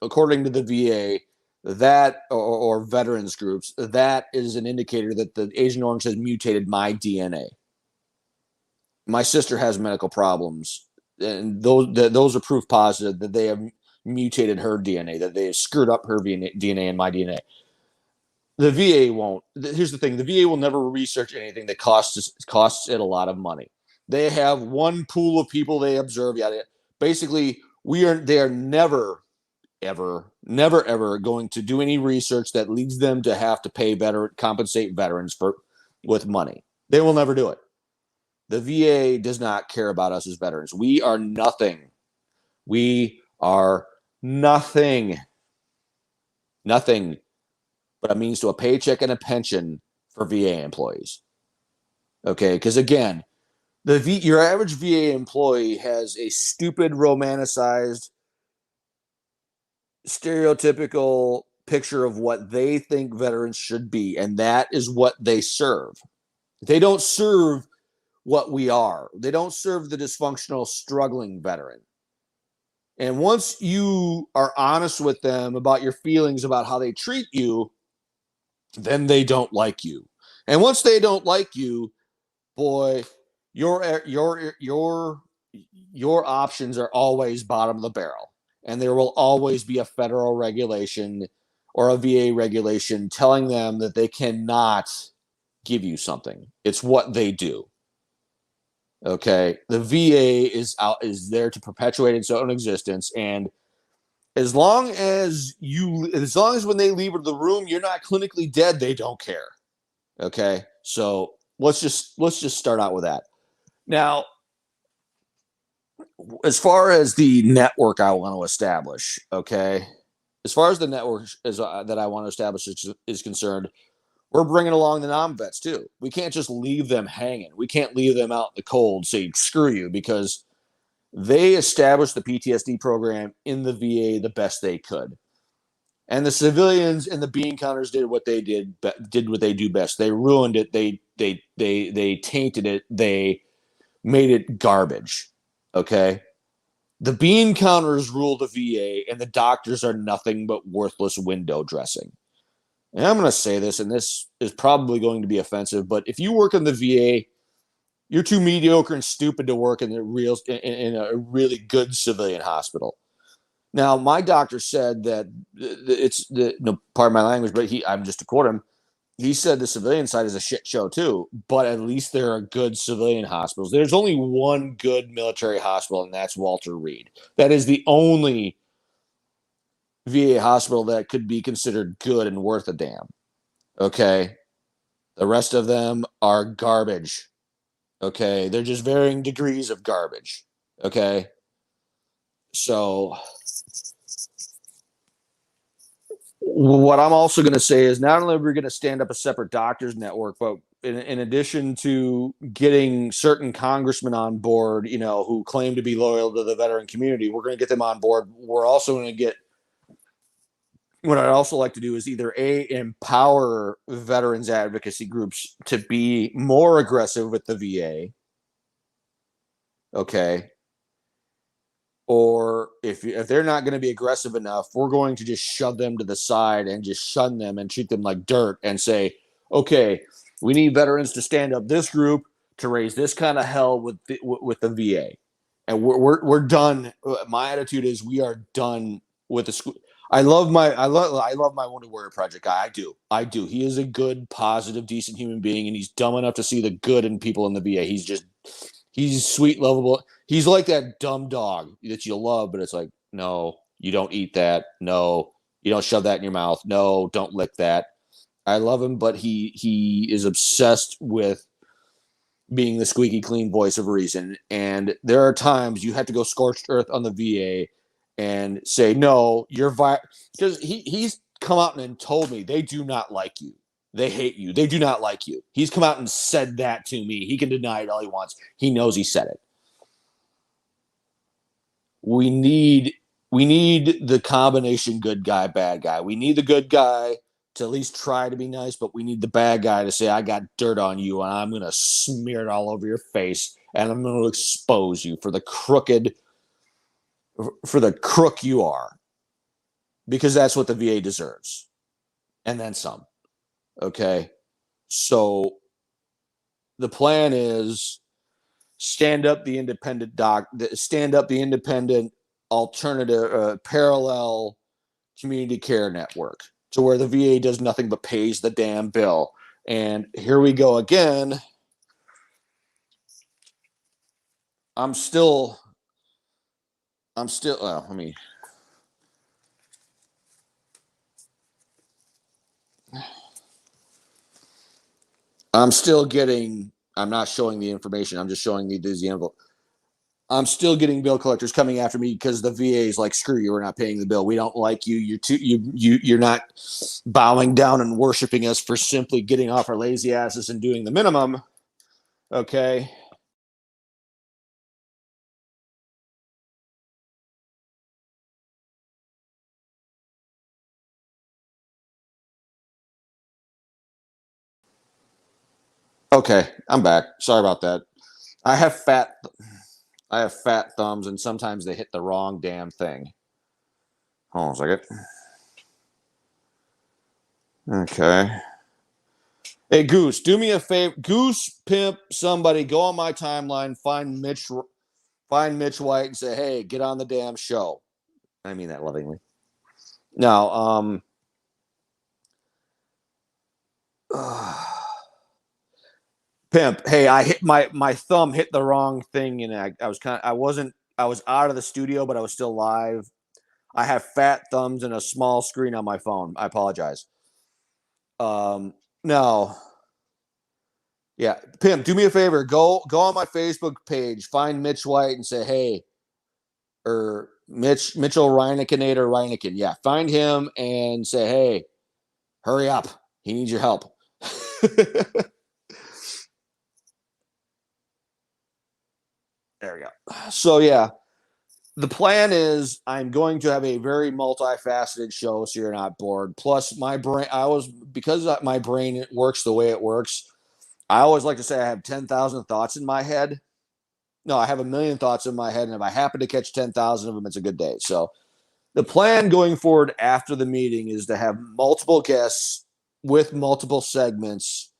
according to the VA, that or veterans groups, that is an indicator that the Agent Orange has mutated my DNA. My sister has medical problems, and those are proof positive that they have mutated her DNA, that they have screwed up her DNA and my DNA. The VA won't. Here's the thing: the VA will never research anything that costs it a lot of money. They have one pool of people they observe. Yeah, basically, they are never, ever, never, ever going to do any research that leads them to have to compensate veterans with money. They will never do it. The VA does not care about us as veterans. We are nothing. We are nothing. Nothing but a means to a paycheck and a pension for VA employees. Okay, because again, your average VA employee has a stupid, romanticized, stereotypical picture of what they think veterans should be, and that is what they serve. They don't serve what we are. They don't serve the dysfunctional, struggling veteran. And once you are honest with them about your feelings about how they treat you, then they don't like you. And once they don't like you, boy, your options are always bottom of the barrel. and there will always be a federal regulation or a VA regulation telling them that they cannot give you something. It's what they do. Okay, the VA is there to perpetuate its own existence, and as long as when they leave the room, you're not clinically dead, they don't care. Okay, so let's just start out with that. Now, as far as the network I want to establish, okay, as far as the network that I want to establish is concerned, we're bringing along the non-vets too. We can't just leave them hanging. We can't leave them out in the cold saying screw you, because they established the PTSD program in the VA the best they could. And the civilians and the bean counters did what they do best. They ruined it. They tainted it. They made it garbage. Okay. The bean counters rule the VA, and the doctors are nothing but worthless window dressing. And I'm going to say this, and this is probably going to be offensive, but if you work in the VA, you're too mediocre and stupid to work in a really good civilian hospital. Now, my doctor said that pardon my language, but I'm just to quote him. He said the civilian side is a shit show too, but at least there are good civilian hospitals. There's only one good military hospital, and that's Walter Reed. That is the only VA hospital that could be considered good and worth a damn. Okay. The rest of them are garbage. Okay. They're just varying degrees of garbage. Okay. So what I'm also going to say is not only are we going to stand up a separate doctors network, but in addition to getting certain congressmen on board, who claim to be loyal to the veteran community, we're going to get them on board. We're also going to get, what I'd also like to do is either empower veterans advocacy groups to be more aggressive with the VA. Okay. Or if they're not going to be aggressive enough, we're going to just shove them to the side and just shun them and treat them like dirt and say, okay, we need veterans to stand up this group to raise this kind of hell with the VA. And we're done. My attitude is we are done with the school. I love my Wounded Warrior Project guy. I do. He is a good, positive, decent human being, and he's dumb enough to see the good in people in the VA. He's sweet, lovable. He's like that dumb dog that you love, but it's like, no, you don't eat that. No, you don't shove that in your mouth. No, don't lick that. I love him, but he is obsessed with being the squeaky clean voice of reason. And there are times you have to go scorched earth on the VA and say, no, you're because he's come out and told me they do not like you. They hate you. They do not like you. He's come out and said that to me. He can deny it all he wants. He knows he said it. We need the combination good guy, bad guy. We need the good guy to at least try to be nice, but we need the bad guy to say, I got dirt on you, and I'm going to smear it all over your face, and I'm going to expose you for the crook you are, because that's what the VA deserves, and then some. Okay, so the plan is stand up the independent alternative parallel community care network to where the VA does nothing but pays the damn bill. And here we go again. I'm still well, let me I'm still getting, I'm not showing the information. I'm just showing the envelope. I'm still getting bill collectors coming after me because the VA is like, screw you, we're not paying the bill. We don't like you. You're not bowing down and worshiping us for simply getting off our lazy asses and doing the minimum. Okay. Okay, I'm back. Sorry about that. I have fat thumbs, and sometimes they hit the wrong damn thing. Hold on a second. Okay. Hey, Goose, do me a favor. Goose, pimp, somebody, go on my timeline, find Mitch White, and say, hey, get on the damn show. I mean that lovingly. Now, Pimp, hey, I hit my thumb hit the wrong thing, and I was I was out of the studio, but I was still live. I have fat thumbs and a small screen on my phone. I apologize. No, yeah, Pimp, do me a favor. Go on my Facebook page, find Mitch White, and say hey, or Mitchell Reinekinator Reineken. Yeah, find him and say hey, hurry up. He needs your help. There we go. So yeah, the plan is I'm going to have a very multifaceted show so you're not bored. Plus, my brain, because my brain works the way it works, I always like to say I have 10,000 thoughts in my head. No, I have a million thoughts in my head. And if I happen to catch 10,000 of them, it's a good day. So the plan going forward after the meeting is to have multiple guests with multiple segments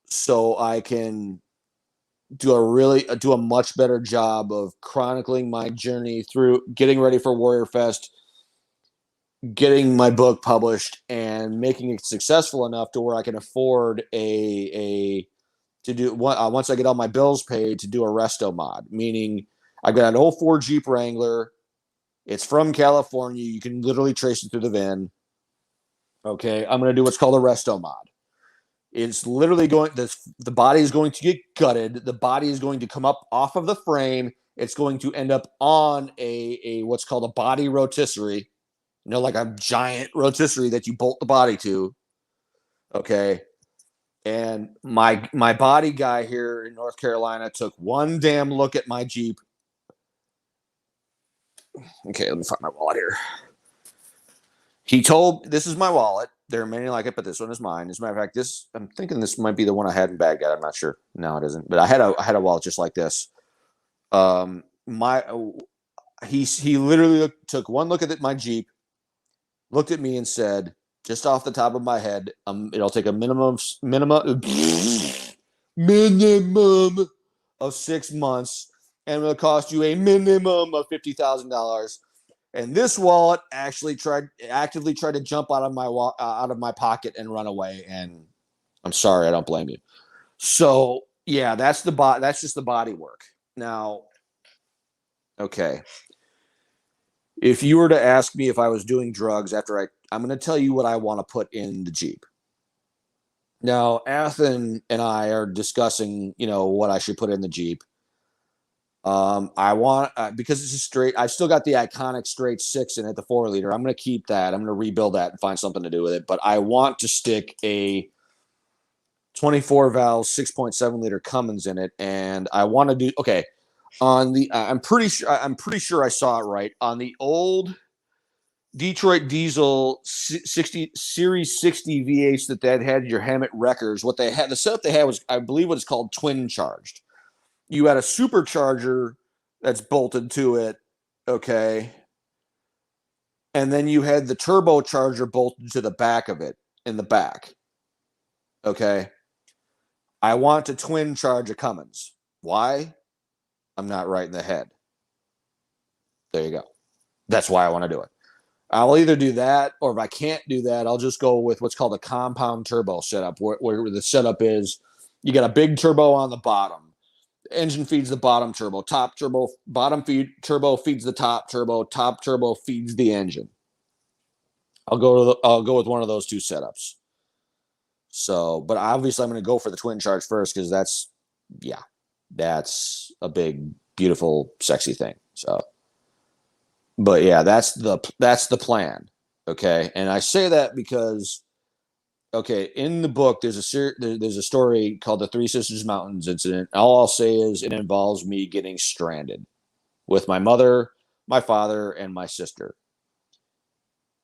so I can do a much better job of chronicling my journey through getting ready for Warrior Fest, getting my book published, and making it successful enough to where I can afford a to do once I get all my bills paid to do a resto mod. Meaning, I've got an '04 Jeep Wrangler. It's from California. You can literally trace it through the VIN. Okay, I'm going to do what's called a resto mod. It's literally the body is going to get gutted. The body is going to come up off of the frame. It's going to end up on a what's called a body rotisserie. You know, like a giant rotisserie that you bolt the body to. Okay. And my body guy here in North Carolina took one damn look at my Jeep. Okay, let me find my wallet here. This is my wallet. There are many like it, but this one is mine. As a matter of fact, I'm thinking this might be the one I had in Baghdad. I'm not sure. No, it isn't. But I had a wallet just like this. My he literally took one look at my Jeep, looked at me and said, just off the top of my head, it'll take a minimum of 6 months, and it'll cost you a minimum of $50,000. And this wallet actively tried to jump out of my pocket and run away. And I'm sorry, I don't blame you. So yeah, that's just the body work. Now, okay, if you were to ask me if I was doing drugs I'm going to tell you what I want to put in the Jeep. Now, Athen and I are discussing, what I should put in the Jeep. I want because it's a straight. I've still got the iconic straight 6 in it, the 4-liter. I'm going to keep that. I'm going to rebuild that and find something to do with it. But I want to stick a 24 valve 6.7-liter Cummins in it, and I want to do okay on the. I'm pretty sure I saw it right on the old Detroit Diesel 60 Series 60 V8s that had your Hammett wreckers. What they had, the setup they had was, I believe, what it's called twin charged. You had a supercharger that's bolted to it, okay, and then you had the turbocharger bolted to the back of it in the back, okay. I want to twin charge a Cummins. Why? I'm not right in the head. There you go. That's why I want to do it. I'll either do that, or if I can't do that, I'll just go with what's called a compound turbo setup, where the setup is you got a big turbo on the bottom. The engine feeds the bottom turbo, turbo feeds the top turbo feeds the engine. I'll go with one of those two setups. So, but obviously I'm going to go for the twin charge first because that's a big, beautiful, sexy thing. So, but yeah, that's the plan. Okay, and I say that because in the book there's a story called the Three Sisters Mountains incident. All I'll say is it involves me getting stranded with my mother, my father, and my sister.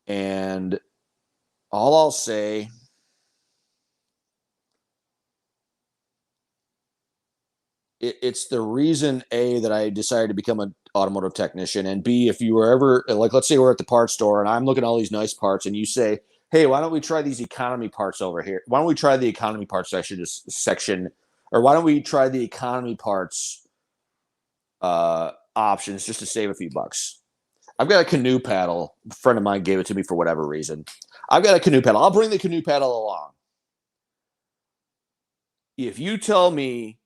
And all I'll say it's the reason A that I decided to become an automotive technician, and B, if you were ever like, let's say we're at the parts store and I'm looking at all these nice parts and you say, hey, why don't we try these economy parts over here? Why don't we try the economy parts section, or why don't we try the economy parts options just to save a few bucks? I've got a canoe paddle. A friend of mine gave it to me for whatever reason. I've got a canoe paddle. I'll bring the canoe paddle along. If you tell me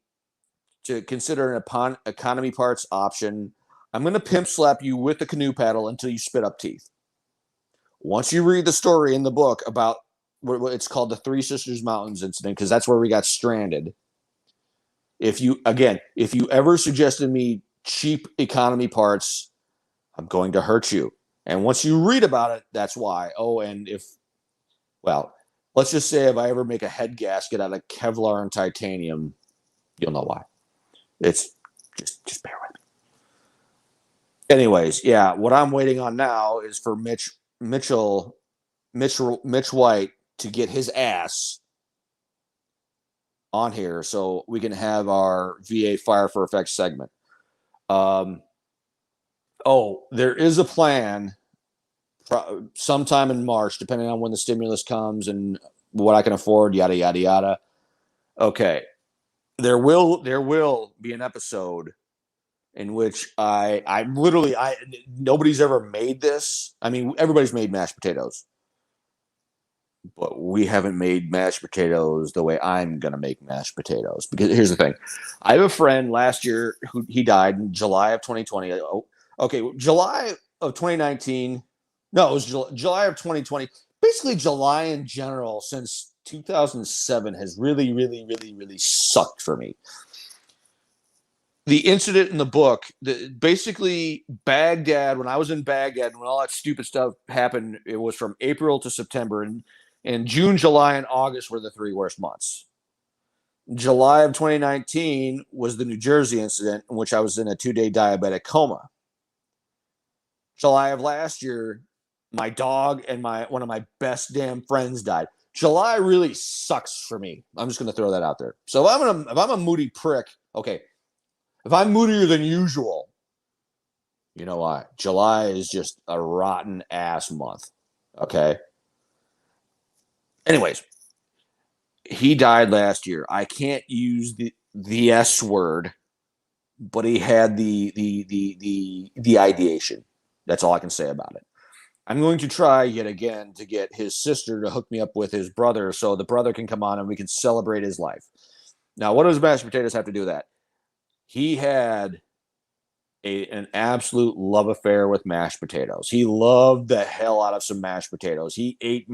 to consider an economy parts option, I'm going to pimp slap you with the canoe paddle until you spit up teeth. Once you read the story in the book about what it's called the Three Sisters Mountains incident, because that's where we got stranded. If you ever suggested me cheap economy parts, I'm going to hurt you. And once you read about it, that's why. Oh, and let's just say if I ever make a head gasket out of Kevlar and titanium, you'll know why. It's just bear with me. Anyways, yeah, what I'm waiting on now is for Mitch White to get his ass on here so we can have our VA Fire for Effect segment. There is a plan sometime in March, depending on when the stimulus comes and what I can afford, yada, yada, yada. Okay. There will be an episode in which nobody's ever made this. I mean, everybody's made mashed potatoes, but we haven't made mashed potatoes the way I'm going to make mashed potatoes. Because here's the thing. I have a friend last year he died in July of 2020. July of 2019. No, it was July of 2020. Basically, July in general since 2007 has really, really, really, really sucked for me. The incident in the book, basically Baghdad, when I was in Baghdad, when all that stupid stuff happened, it was from April to September. And June, July, and August were the 3 worst months. July of 2019 was the New Jersey incident in which I was in a 2-day diabetic coma. July of last year, my dog and one of my best damn friends died. July really sucks for me. I'm just going to throw that out there. So if I'm a moody prick, okay, if I'm moodier than usual, you know why? July is just a rotten ass month. Okay. Anyways, he died last year. I can't use the S word, but he had the ideation. That's all I can say about it. I'm going to try yet again to get his sister to hook me up with his brother so the brother can come on and we can celebrate his life. Now, what does mashed potatoes have to do with that? He had an absolute love affair with mashed potatoes. He loved the hell out of some mashed potatoes. He ate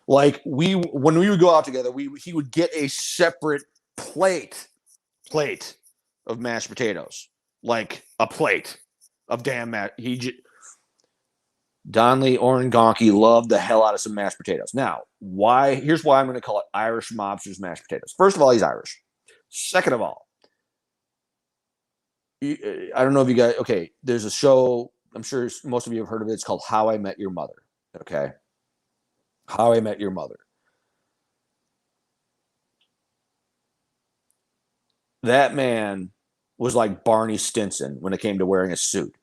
when we would go out together, he would get a separate plate of mashed potatoes, like a plate of damn Donley Orangonki loved the hell out of some mashed potatoes. Now, here's why I'm going to call it Irish mobsters mashed potatoes. First of all, he's Irish. Second of all, I don't know if you guys, okay, there's a show, I'm sure most of you have heard of it. It's called How I Met Your Mother. Okay. How I Met Your Mother. That man was like Barney Stinson when it came to wearing a suit.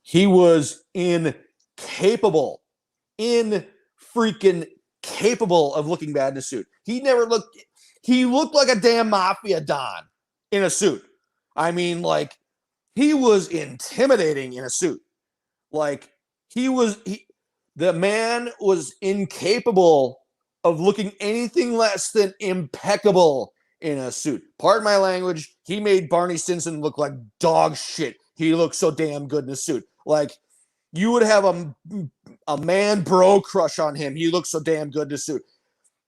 He was incapable of looking bad in a suit. He looked like a damn mafia don in a suit. I mean, like, he was intimidating in a suit. Like, the man was incapable of looking anything less than impeccable in a suit. Pardon my language. He made Barney Stinson look like dog shit. He looked so damn good in a suit. Like, you would have a man bro crush on him. He looked so damn good in a suit.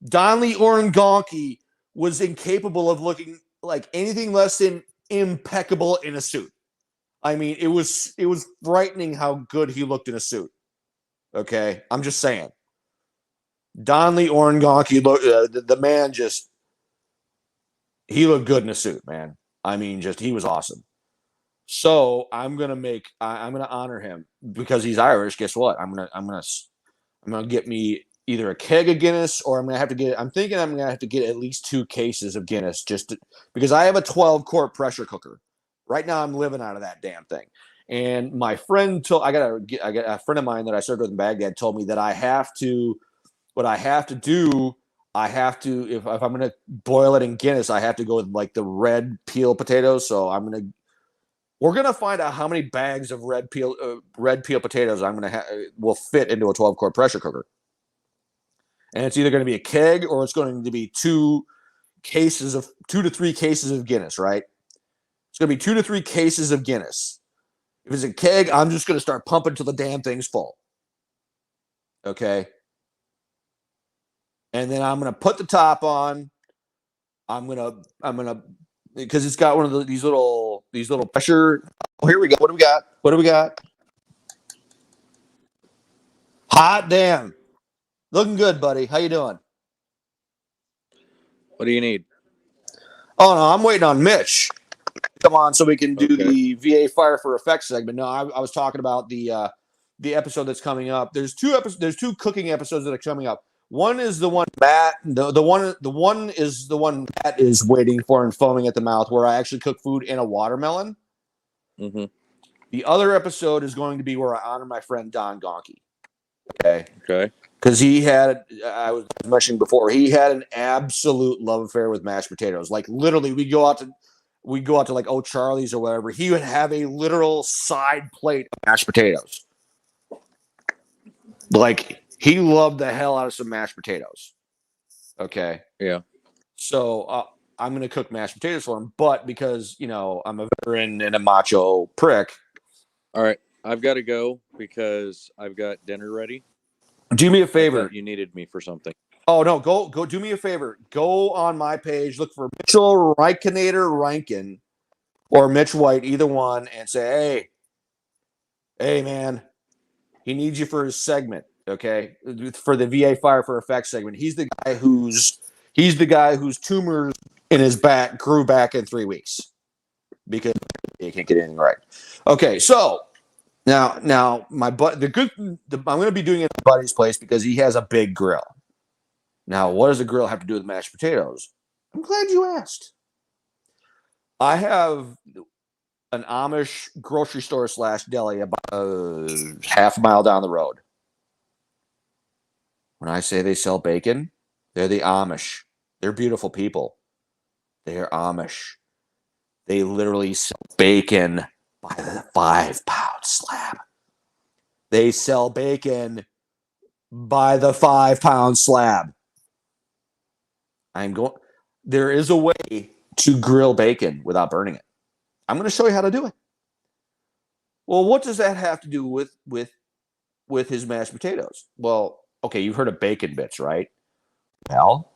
Donley Orangonki was incapable of looking like anything less than impeccable in a suit. I mean, it was frightening how good he looked in a suit. Okay, I'm just saying. Donley Orangonki, the man he looked good in a suit, man. I mean, he was awesome. So I'm gonna honor him because he's Irish. Guess what? I'm gonna get me either a keg of Guinness or I'm thinking I'm gonna have to get at least 2 cases of Guinness because I have a 12-quart pressure cooker. Right now I'm living out of that damn thing. And my friend I got a friend of mine that I served with in Baghdad told me that if I'm gonna boil it in Guinness, I have to go with like the red peel potatoes. So We're gonna find out how many bags of red peel potatoes I'm gonna will fit into a 12-quart pressure cooker, and it's either going to be a keg or it's going to be 2 to 3 cases of Guinness. Right? It's going to be 2 to 3 cases of Guinness. If it's a keg, I'm just going to start pumping till the damn thing's full. Okay. And then I'm going to put the top on. I'm gonna because it's got one of these little pressure. Oh, here we go. What do we got? What do we got? Hot damn. Looking good, buddy. How you doing? What do you need? Oh no, I'm waiting on Mitch. Come on, so we can do Okay. the VA Fire for Effect segment. No, I was talking about the episode that's coming up. There's 2 episodes. There's 2 cooking episodes that are coming up. One is the one Matt. The one is the one Matt is waiting for and foaming at the mouth, where I actually cook food in a watermelon. Mm-hmm. The other episode is going to be where I honor my friend Don Gonke. Okay. Okay. Because he had, I was mentioning before, he had an absolute love affair with mashed potatoes. Like literally, we go out to like O'Charlie's or whatever. He would have a literal side plate of mashed potatoes. Like he loved the hell out of some mashed potatoes. Okay. Yeah. So I'm gonna cook mashed potatoes for him, but because I'm a veteran and a macho prick. All right. I've got to go because I've got dinner ready. Do me a favor. You needed me for something. Oh no, go do me a favor. Go on my page, look for Mitchell Rankin or Mitch White, either one, and say, hey man, he needs you for his segment, okay? For the VA Fire for Effect segment. He's the guy whose tumors in his back grew back in 3 weeks because he can't get anything right. Okay, so now my I'm going to be doing it at my buddy's place because he has a big grill. Now, what does a grill have to do with mashed potatoes? I'm glad you asked. I have an Amish grocery store / deli about half a mile down the road. When I say they sell bacon, they're the Amish. They're beautiful people. They are Amish. They literally sell bacon by the 5-pound slab. They sell bacon by the 5-pound slab. There is a way to grill bacon without burning it. I'm going to show you how to do it. Well, what does that have to do with his mashed potatoes? Well, okay, you've heard of bacon bits, right? Well,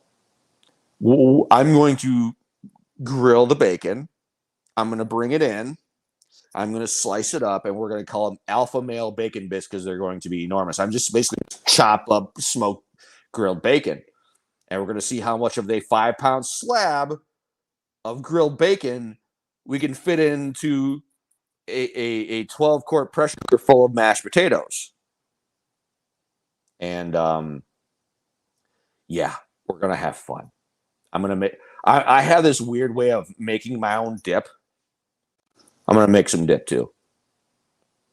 I'm going to grill the bacon. I'm going to bring it in. I'm going to slice it up, and we're going to call them alpha male bacon bits because they're going to be enormous. I'm just basically chop up smoked grilled bacon. And we're going to see how much of a 5-pound slab of grilled bacon we can fit into a 12-quart pressure cooker full of mashed potatoes. And yeah, we're going to have fun. I'm going to make, I have this weird way of making my own dip. I'm going to make some dip too.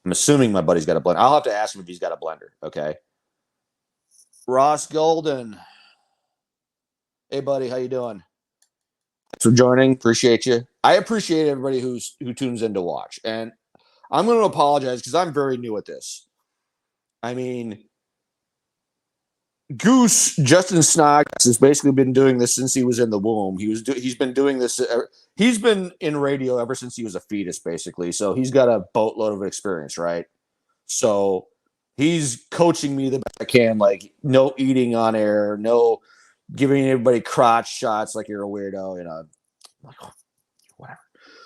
I'm assuming my buddy's got a blender. I'll have to ask him if he's got a blender. Okay. Ross Golden. Hey, buddy, how you doing? Thanks for joining. Appreciate you. I appreciate everybody who tunes in to watch. And I'm going to apologize because I'm very new at this. I mean, Goose Justin Snodgrass has basically been doing this since he was in the womb. He's been doing this. He's been in radio ever since he was a fetus, basically. So he's got a boatload of experience, right? So he's coaching me the best I can, like no eating on air, no giving everybody crotch shots like you're a weirdo, like, whatever.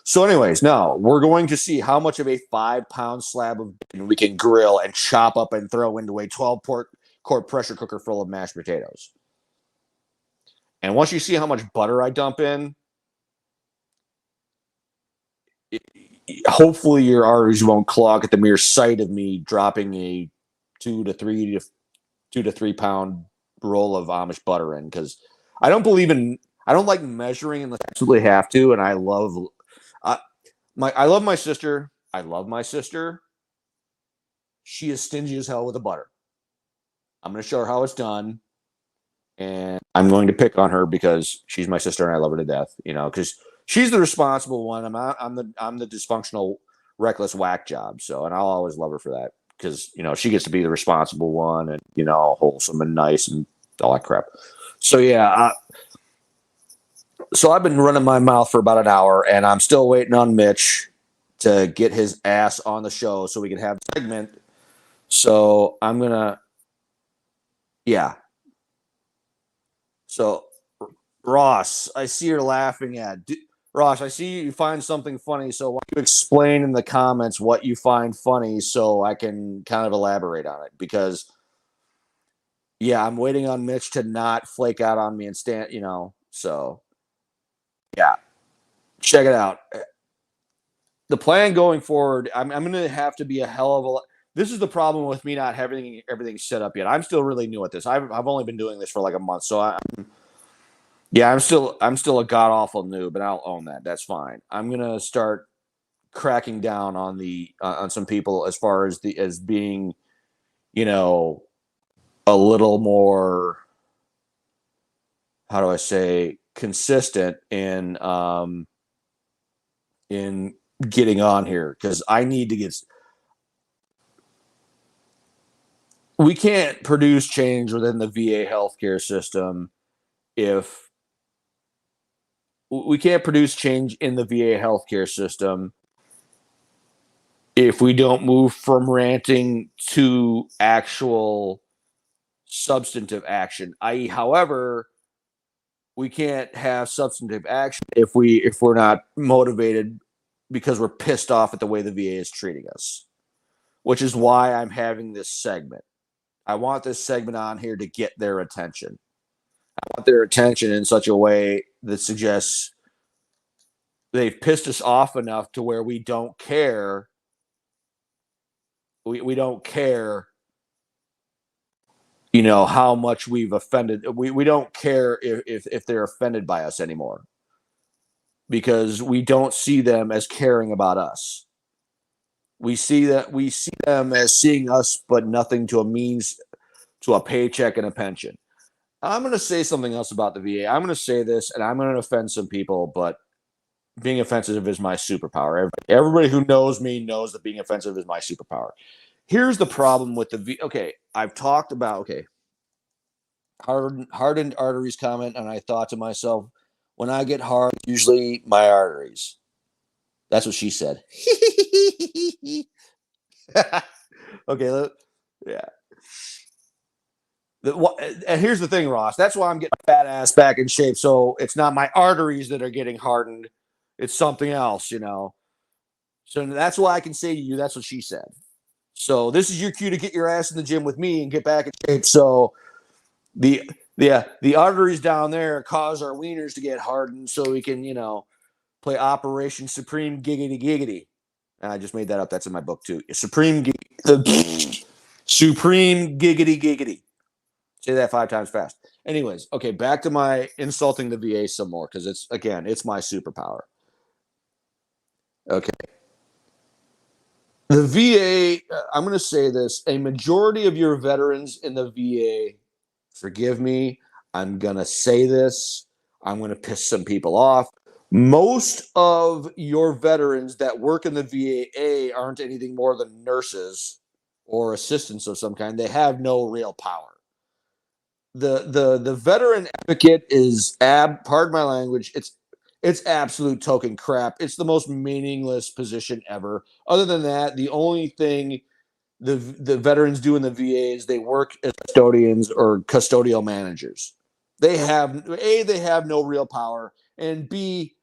So anyways, now we're going to see how much of a 5-pound slab of bacon we can grill and chop up and throw into a 12-quart pressure cooker full of mashed potatoes. And once you see how much butter I dump in, hopefully your arteries won't clog at the mere sight of me dropping a 2 to 3 pound roll of Amish butter in, because I don't like measuring unless I absolutely have to. And I love my sister. I love my sister. She is stingy as hell with the butter. I'm going to show her how it's done. And I'm going to pick on her because she's my sister and I love her to death, because she's the responsible one. I'm the dysfunctional reckless whack job. So, and I'll always love her for that because, she gets to be the responsible one and, wholesome and nice and all that crap. So, yeah. So I've been running my mouth for about an hour and I'm still waiting on Mitch to get his ass on the show so we can have a segment. So I'm going to, yeah. So, Ross, I see you're laughing at. Ross, I see you find something funny. So, why don't you explain in the comments what you find funny so I can kind of elaborate on it? Because, yeah, I'm waiting on Mitch to not flake out on me and stand, So, yeah, check it out. The plan going forward, I'm going to have to be a hell of a lot. This is the problem with me not having everything set up yet. I'm still really new at this. I've only been doing this for like a month, so I'm still a god awful noob, but I'll own that. That's fine. I'm gonna start cracking down on on some people as far as being, a little more. How do I say consistent in getting on here because I need to get. We can't produce change within the VA healthcare system if we can't produce change in the VA healthcare system if we don't move from ranting to actual substantive action. I.e., however, we can't have substantive action if we're not motivated because we're pissed off at the way the VA is treating us, which is why I'm having this segment. I want this segment on here to get their attention. I want their attention in such a way that suggests they've pissed us off enough to where we don't care. We don't care, how much we've offended. We don't care if they're offended by us anymore because we don't see them as caring about us. We see them as seeing us, but nothing to a means to a paycheck and a pension. I'm going to say something else about the VA. I'm going to say this, and I'm going to offend some people, but being offensive is my superpower. Everybody who knows me knows that being offensive is my superpower. Here's the problem with the VA. Okay, I've talked about, hardened arteries comment, and I thought to myself, when I get hard, usually my arteries. That's what she said. Okay, yeah. And here's the thing, Ross. That's why I'm getting my fat ass back in shape. So it's not my arteries that are getting hardened. It's something else, So that's why I can say to you, that's what she said. So this is your cue to get your ass in the gym with me and get back in shape. So the arteries down there cause our wieners to get hardened so we can, play Operation Supreme Giggity Giggity. And I just made that up. That's in my book too. Supreme Supreme Giggity Giggity. Say that 5 times fast. Anyways, okay, back to my insulting the VA some more because it's my superpower. Okay. The VA, I'm going to say this, a majority of your veterans in the VA, forgive me, I'm going to say this, I'm going to piss some people off. Most of your veterans that work in the VA aren't anything more than nurses or assistants of some kind. They have no real power. The veteran advocate is pardon my language, it's absolute token crap. It's the most meaningless position ever. Other than that, the only thing the veterans do in the VA is they work as custodians or custodial managers. They have no real power, and B,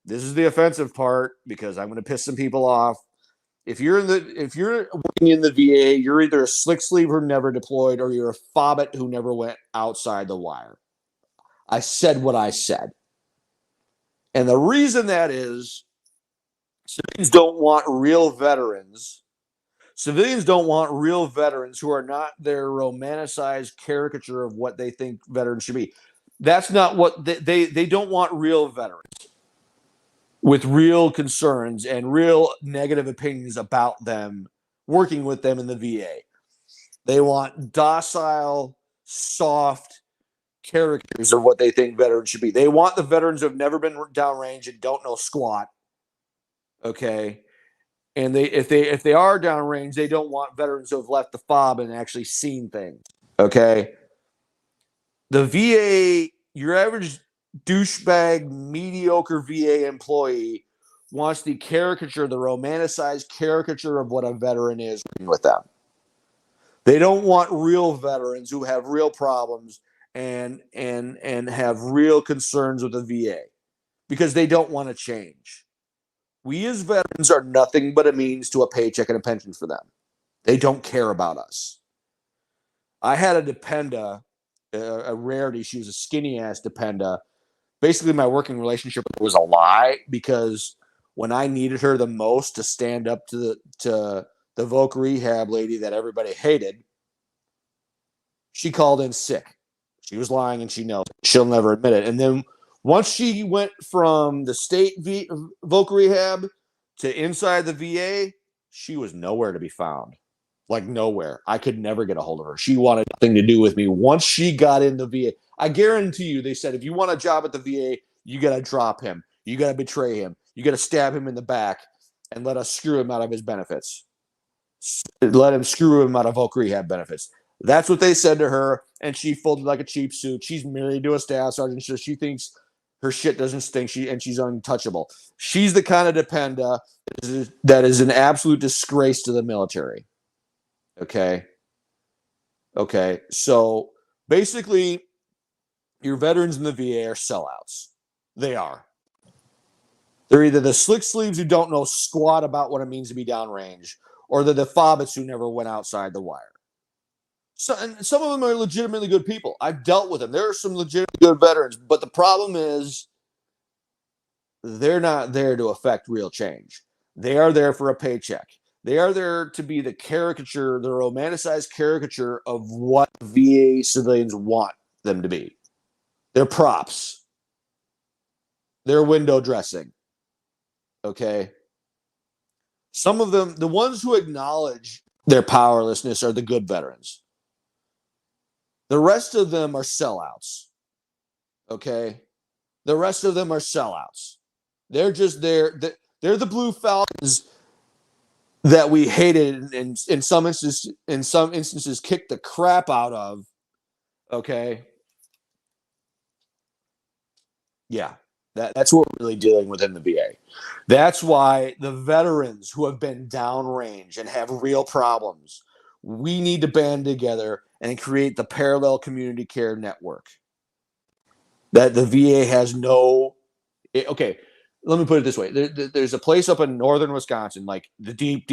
this is the offensive part because I'm going to piss some people off. If you're working in the VA, you're either a slick sleeve who never deployed or you're a fobbit who never went outside the wire. I said what I said. And the reason that is civilians don't want real veterans. Civilians don't want real veterans who are not their romanticized caricature of what they think veterans should be. That's not what they don't want real veterans with real concerns and real negative opinions about them working with them in the VA. They want docile, soft characters of what they think veterans should be. They want the veterans who have never been downrange and don't know squat. Okay. And if they are downrange, they don't want veterans who have left the fob and actually seen things. Okay. The VA, your average douchebag, mediocre VA employee wants the caricature, the romanticized caricature of what a veteran is with them. They don't want real veterans who have real problems and have real concerns with the VA because they don't want to change. We as veterans are nothing but a means to a paycheck and a pension for them. They don't care about us. I had a dependa, a rarity. She was a skinny ass dependa. Basically, my working relationship was a lie because when I needed her the most to stand up to the voc rehab lady that everybody hated, she called in sick. She was lying and she knows it. She'll never admit it. And then once she went from the state voc rehab to inside the VA, she was nowhere to be found. Like nowhere. I could never get a hold of her. She wanted nothing to do with me. Once she got in the VA, I guarantee you, they said, if you want a job at the VA, you got to drop him. You got to betray him. You got to stab him in the back and let us screw him out of his benefits. Let him screw him out of voc rehab benefits. That's what they said to her, and she folded like a cheap suit. She's married to a staff sergeant, so she thinks her shit doesn't stink. She's untouchable. She's the kind of dependa that is an absolute disgrace to the military. Okay. So basically, your veterans in the VA are sellouts. They are. They're either the slick sleeves who don't know squat about what it means to be downrange, or they're the fobbits who never went outside the wire. So, and some of them are legitimately good people. I've dealt with them. There are some legitimately good veterans, but the problem is they're not there to affect real change. They are there for a paycheck. They are there to be the caricature, the romanticized caricature of what VA civilians want them to be. They're props. They're window dressing. Okay. Some of them, the ones who acknowledge their powerlessness, are the good veterans. The rest of them are sellouts. Okay. The rest of them are sellouts. They're just there. They're the Blue Falcons that we hated and in some instances kicked the crap out of. Okay. Yeah. That's what we're really dealing with in the VA. That's why the veterans who have been downrange and have real problems, we need to band together and create the parallel community care network that the VA has no. Okay, let me put it this way. There's a place up in northern Wisconsin, like the deep,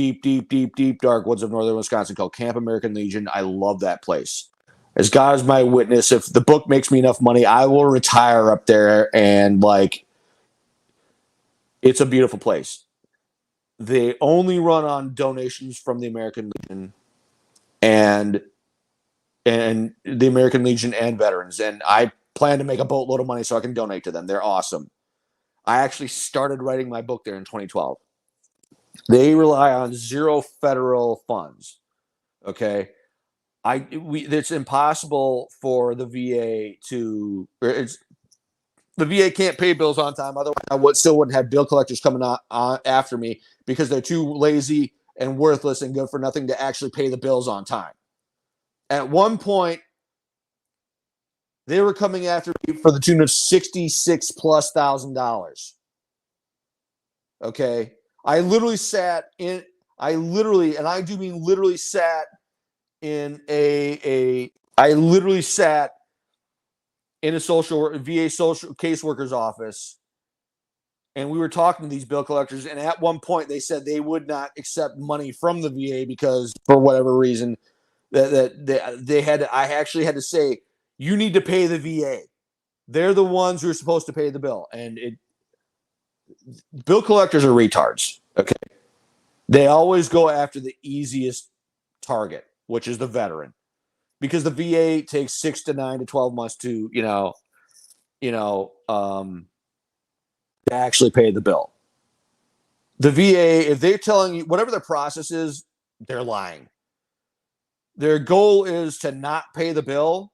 dark woods of northern Wisconsin, called Camp American Legion. I love that place. As God is my witness, if the book makes me enough money, I will retire up there. And like, it's a beautiful place. They only run on donations from the American Legion and the American Legion and veterans. And I plan to make a boatload of money so I can donate to them. They're awesome. I actually started writing my book there in 2012. They rely on zero federal funds. Okay. It's impossible for the VA to, the VA can't pay bills on time. Otherwise, I wouldn't have bill collectors coming on after me because they're too lazy and worthless and good for nothing to actually pay the bills on time. At one point, they were coming after me for the tune of $66,000+. Okay. I literally, and I do mean literally sat in a VA social caseworker's office, and we were talking to these bill collectors, and at one point they said they would not accept money from the VA because for whatever reason I actually had to say, you need to pay the VA. They're the ones who are supposed to pay the bill. And bill collectors are retards. Okay. They always go after the easiest target, which is the veteran, because the VA takes 6 to 9 to 12 months to, to actually pay the bill. The VA, if they're telling you whatever their process is, they're lying. Their goal is to not pay the bill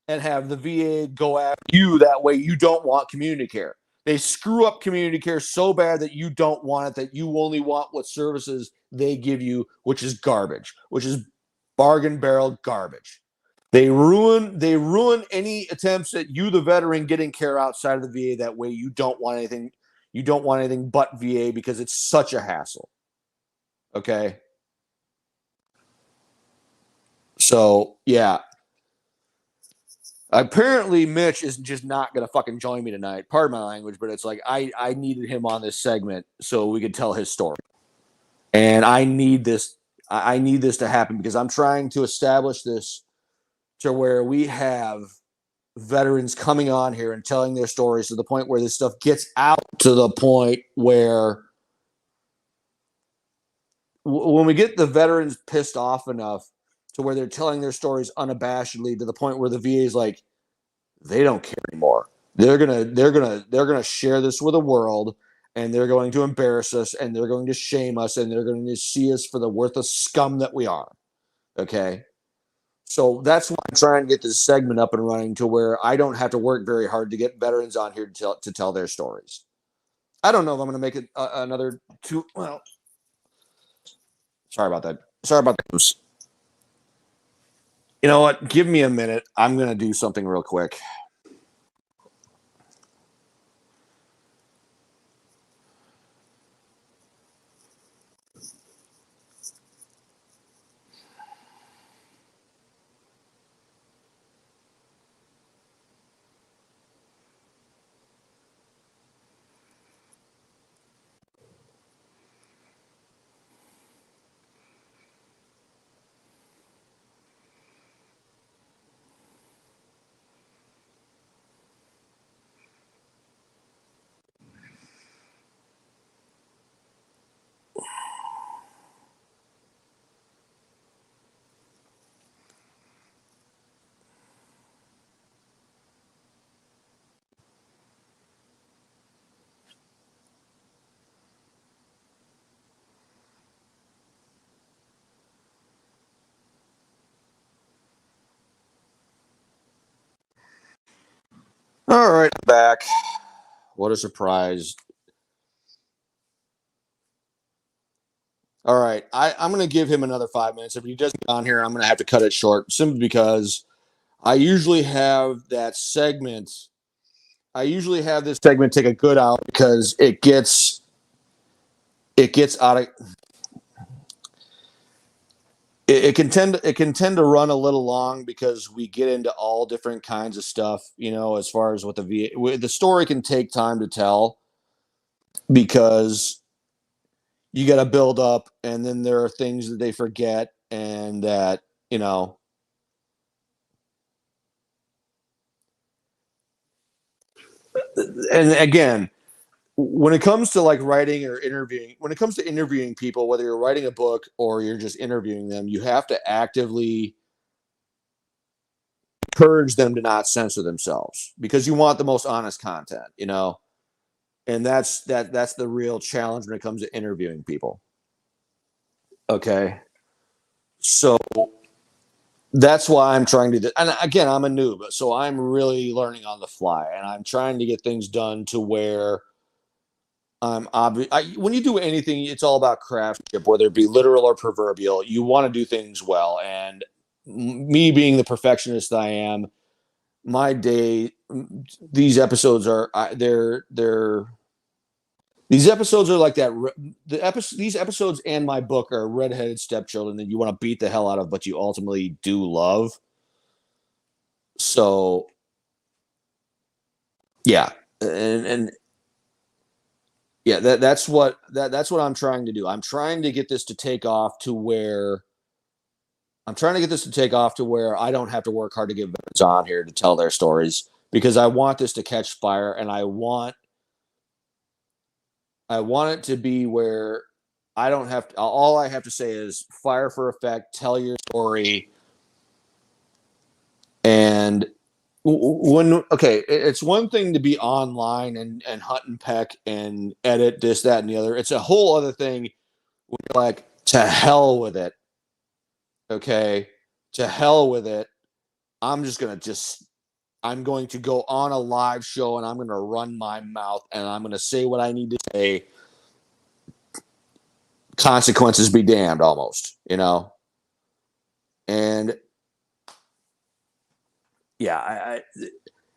and have the VA go after you. That way you don't want community care. They screw up community care so bad that you don't want it, that you only want what services they give you, which is garbage, which is bargain barrel garbage. They ruin any attempts at you, the veteran, getting care outside of the VA. That way you don't want anything. You don't want anything but VA because it's such a hassle. Okay. So yeah, apparently Mitch is just not gonna fucking join me tonight. Pardon my language, but it's like I needed him on this segment so we could tell his story, and I need this. I need this to happen because I'm trying to establish this to where we have veterans coming on here and telling their stories to the point where this stuff gets out to the point where when we get the veterans pissed off enough to where they're telling their stories unabashedly to the point where the VA is like, they don't care anymore. They're gonna share this with the world, and they're going to embarrass us, and they're going to shame us, and they're going to see us for the worthless scum that we are. Okay. So that's why I'm trying to get this segment up and running to where I don't have to work very hard to get veterans on here to tell their stories. I don't know if I'm going to make it another two. Well, sorry about that. Sorry about that. You know what? Give me a minute. I'm going to do something real quick. All right, back. What a surprise. All right, I'm going to give him another 5 minutes. If he doesn't get on here, I'm going to have to cut it short simply because I usually have that segment. I usually have this segment take a good out because it gets out of it can tend to run a little long because we get into all different kinds of stuff, as far as what the story can take time to tell because you got to build up, and then there are things that they forget, and that you know and again, when it comes to like writing or interviewing, when it comes to interviewing people, whether you're writing a book or you're just interviewing them, you have to actively encourage them to not censor themselves because you want the most honest content. And that's the real challenge when it comes to interviewing people. Okay. So that's why I'm trying to do, and again, I'm a noob, so I'm really learning on the fly, and I'm trying to get things done to where I'm obvious. When you do anything, it's all about craftsmanship, whether it be literal or proverbial. You want to do things well, and me being the perfectionist that I am, my day, these episodes are they're these episodes are like that. These episodes and my book are redheaded stepchildren that you want to beat the hell out of, but you ultimately do love. So yeah, and yeah, that's what I'm trying to do. I'm trying to get this to take off to where I don't have to work hard to get veterans on here to tell their stories because I want this to catch fire, and I want it to be where I don't have to, all I have to say is fire for effect, tell your story. And okay, it's one thing to be online and hunt and peck and edit this, that, and the other. It's a whole other thing when you're like, to hell with it. Okay. To hell with it. I'm just going to just I'm going to go on a live show and I'm going to run my mouth and I'm going to say what I need to say. Consequences be damned, almost, you know? And yeah,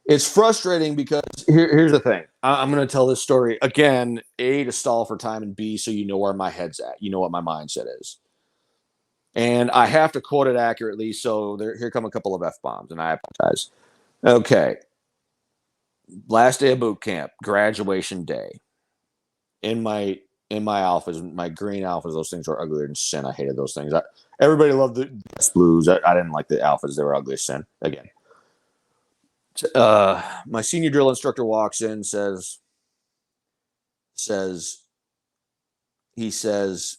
it's frustrating because here's the thing. I'm going to tell this story again, A, to stall for time, and B, so you know where my head's at. You know what my mindset is. And I have to quote it accurately. So here come a couple of F bombs, and I apologize. Okay. Last day of boot camp, graduation day. In my alphas, my green alphas, those things were uglier than sin. I hated those things. Everybody loved the blues. I didn't like the alphas. They were ugly as sin. Again. My senior drill instructor walks in, says, he says,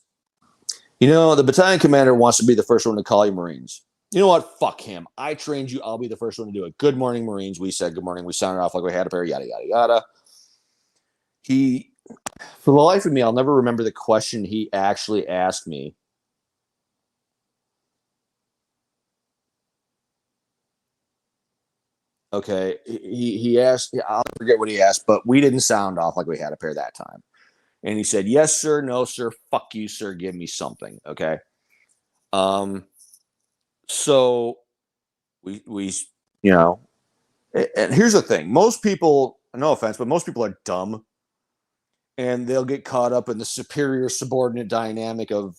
you know, the battalion commander wants to be the first one to call you Marines. You know what? Fuck him. I trained you. I'll be the first one to do it. Good morning, Marines. We said good morning. We sounded off like we had a pair, yada, yada, yada. For the life of me, I'll never remember the question he actually asked me. Okay. He asked, I'll forget what he asked, but we didn't sound off like we had a pair that time. And he said, yes, sir. No, sir. Fuck you, sir. Give me something. Okay. So we, you know, and here's the thing. Most people, no offense, but most people are dumb and they'll get caught up in the superior subordinate dynamic of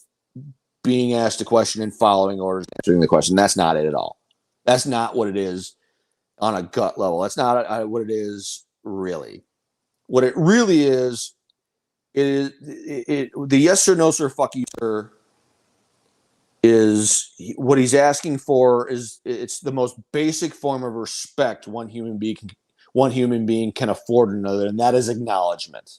being asked a question and following orders, answering the question. That's not it at all. That's not what it is on a gut level. That's not what it is really. What it really is the yes or no sir, fuck you sir, is what he's asking for. Is it's the most basic form of respect one human being can afford another, and that is acknowledgement.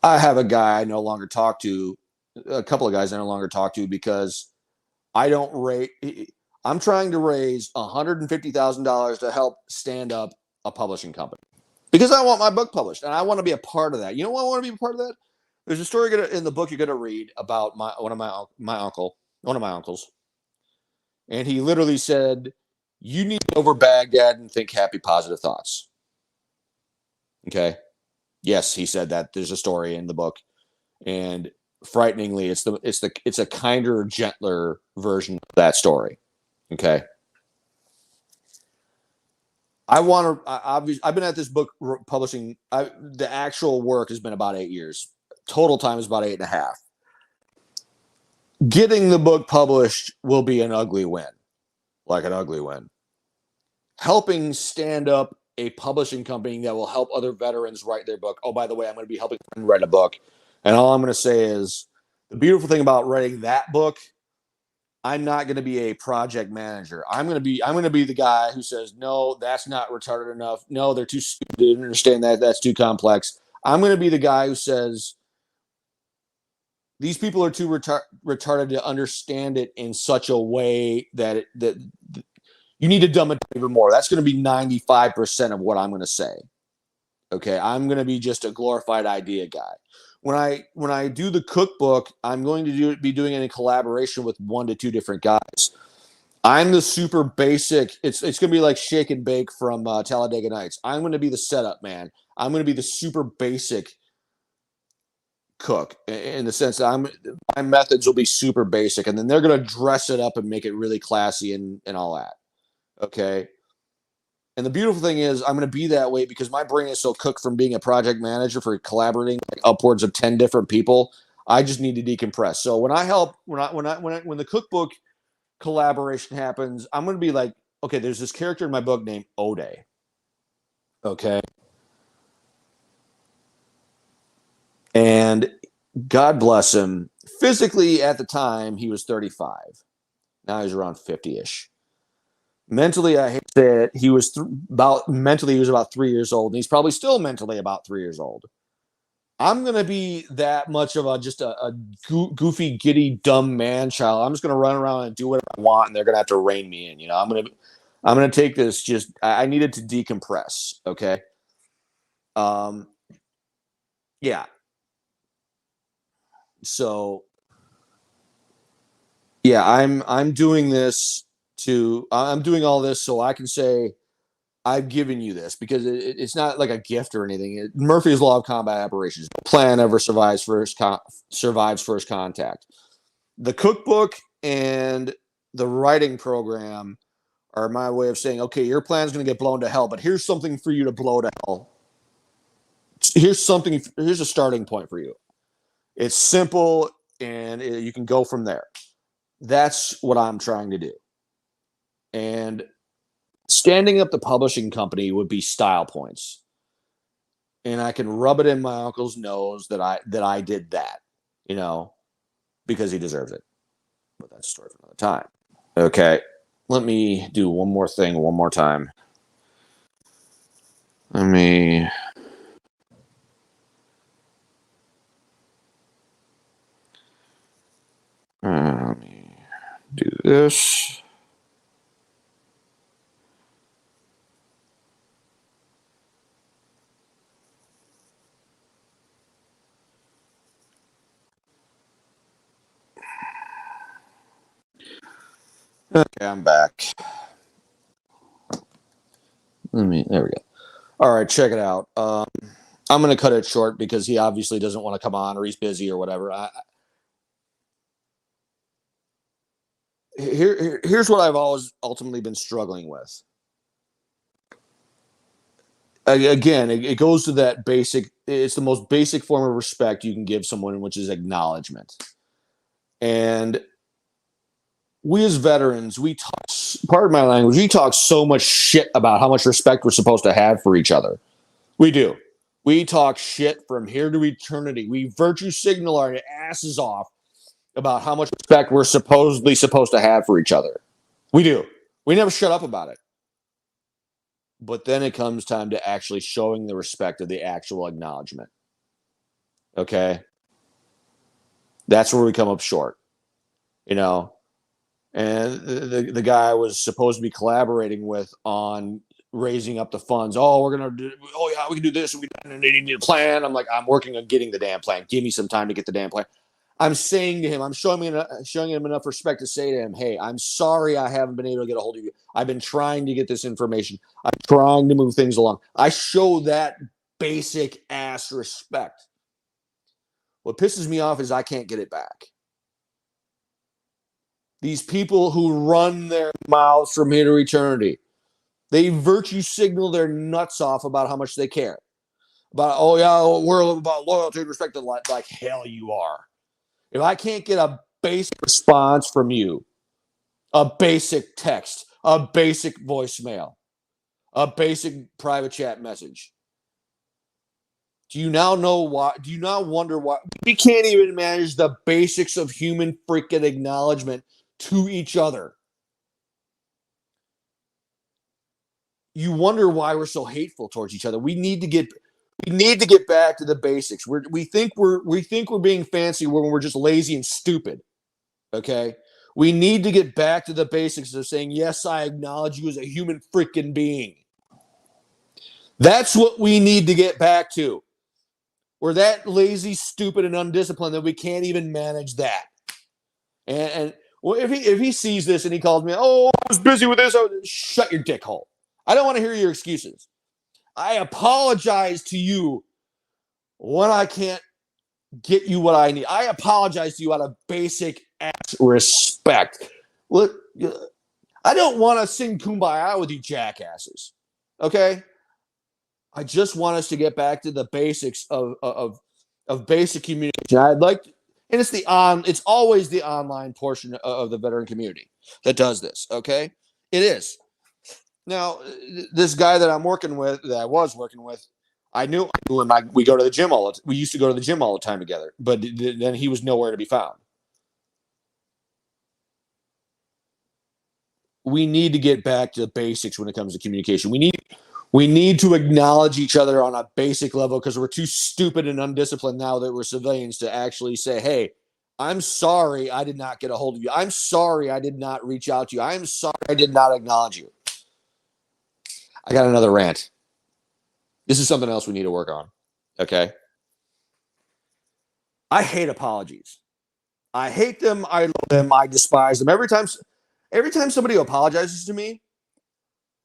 I have a guy I no longer talk to, a couple of guys I no longer talk to because I don't rate. I'm trying to raise $150,000 to help stand up a publishing company because I want my book published and I want to be a part of that. You know what I want to be a part of that? There's a story in the book you're going to read about one of my uncles, and he literally said, "You need to over Baghdad and think happy, positive thoughts." Okay. Yes, he said that. There's a story in the book, and frighteningly, it's a kinder, gentler version of that story. Okay. I've been at this book publishing. The actual work has been about 8 years. Total time is about 8.5. Getting the book published will be an ugly win, like an ugly win. Helping stand up a publishing company that will help other veterans write their book. Oh, by the way, I'm going to be helping them write a book. And all I'm going to say is the beautiful thing about writing that book, I'm not going to be a project manager. I'm going to be the guy who says, no, that's not retarded enough. No, they're too stupid to understand that. That's too complex. I'm going to be the guy who says, these people are too retarded to understand it in such a way that you need to dumb it even more. That's going to be 95% of what I'm going to say. Okay, I'm going to be just a glorified idea guy. When I do the cookbook, I'm going to be doing it in collaboration with 1 to 2 different guys. I'm the super basic. It's going to be like Shake and Bake from Talladega Nights. I'm going to be the setup man. I'm going to be the super basic cook in the sense that my methods will be super basic, and then they're going to dress it up and make it really classy and all that. Okay. And the beautiful thing is I'm going to be that way because my brain is so cooked from being a project manager for collaborating like upwards of 10 different people. I just need to decompress. So when the cookbook collaboration happens, I'm going to be like, okay, there's this character in my book named Ode. Okay. And God bless him. Physically at the time, he was 35. Now he's around 50-ish. Mentally, I hate to say it, he was about 3 years old, and he's probably still mentally about 3 years old. I'm gonna be that much of a goofy, giddy, dumb man child. I'm just gonna run around and do whatever I want, and they're gonna have to rein me in. You know, I'm gonna take this. I needed to decompress. Okay. Um. Yeah. So yeah, I'm doing all this so I can say I've given you this because it's not like a gift or anything. Murphy's Law of Combat Operations. No plan ever survives first contact. The cookbook and the writing program are my way of saying, okay, your plan's going to get blown to hell, but here's something for you to blow to hell. Here's a starting point for you. It's simple, and you can go from there. That's what I'm trying to do. And standing up the publishing company would be style points. And I can rub it in my uncle's nose that I did that, because he deserves it. But that's a story for another time. Okay. Let me do one more thing one more time. Let me do this. Okay, I'm back. There we go. All right, check it out. I'm going to cut it short because he obviously doesn't want to come on or he's busy or whatever. Here's what I've always ultimately been struggling with. Again, it goes to that basic. It's the most basic form of respect you can give someone, which is acknowledgement. And we as veterans, we talk, pardon my language, we talk so much shit about how much respect we're supposed to have for each other. We do. We talk shit from here to eternity. We virtue signal our asses off about how much respect we're supposedly supposed to have for each other. We do. We never shut up about it. But then it comes time to actually showing the respect of the actual acknowledgement. Okay? That's where we come up short. And the guy I was supposed to be collaborating with on raising up the funds. Oh, we're gonna do. Oh yeah, we can do this. We need a plan. I'm like, I'm working on getting the damn plan. Give me some time to get the damn plan. I'm saying to him, I'm showing him enough respect to say to him, hey, I'm sorry I haven't been able to get a hold of you. I've been trying to get this information. I'm trying to move things along. I show that basic ass respect. What pisses me off is I can't get it back. These people who run their mouths from here to eternity, they virtue signal their nuts off about how much they care. About, oh yeah, we're about loyalty and respect. Like hell you are. If I can't get a basic response from you, a basic text, a basic voicemail, a basic private chat message, do you now know why? Do you now wonder why we can't even manage the basics of human freaking acknowledgement to each other? You wonder why we're so hateful towards each other. We need to get back to the basics. We think we're being fancy when we're just lazy and stupid. Okay? We need to get back to the basics of saying, yes, I acknowledge you as a human freaking being. That's what we need to get back to. We're that lazy, stupid, and undisciplined that we can't even manage that. And well, if he sees this and he calls me, oh, I was busy with this, shut your dick hole. I don't want to hear your excuses. I apologize to you when I can't get you what I need. I apologize to you out of basic ass respect. Look, I don't want to sing Kumbaya with you jackasses. Okay? I just want us to get back to the basics of basic communication. I'd like to, and it's always the online portion of the veteran community that does this, okay? It is. Now, this guy that I was working with, I knew him. We go to the gym we used to go to the gym all the time together, but then he was nowhere to be found. We need to get back to the basics when it comes to communication. We need to acknowledge each other on a basic level because we're too stupid and undisciplined now that we're civilians to actually say, hey, I'm sorry I did not get a hold of you. I'm sorry I did not reach out to you. I'm sorry I did not acknowledge you. I got another rant. This is something else we need to work on. Okay. I hate apologies. I hate them. I love them. I despise them. Every time somebody apologizes to me,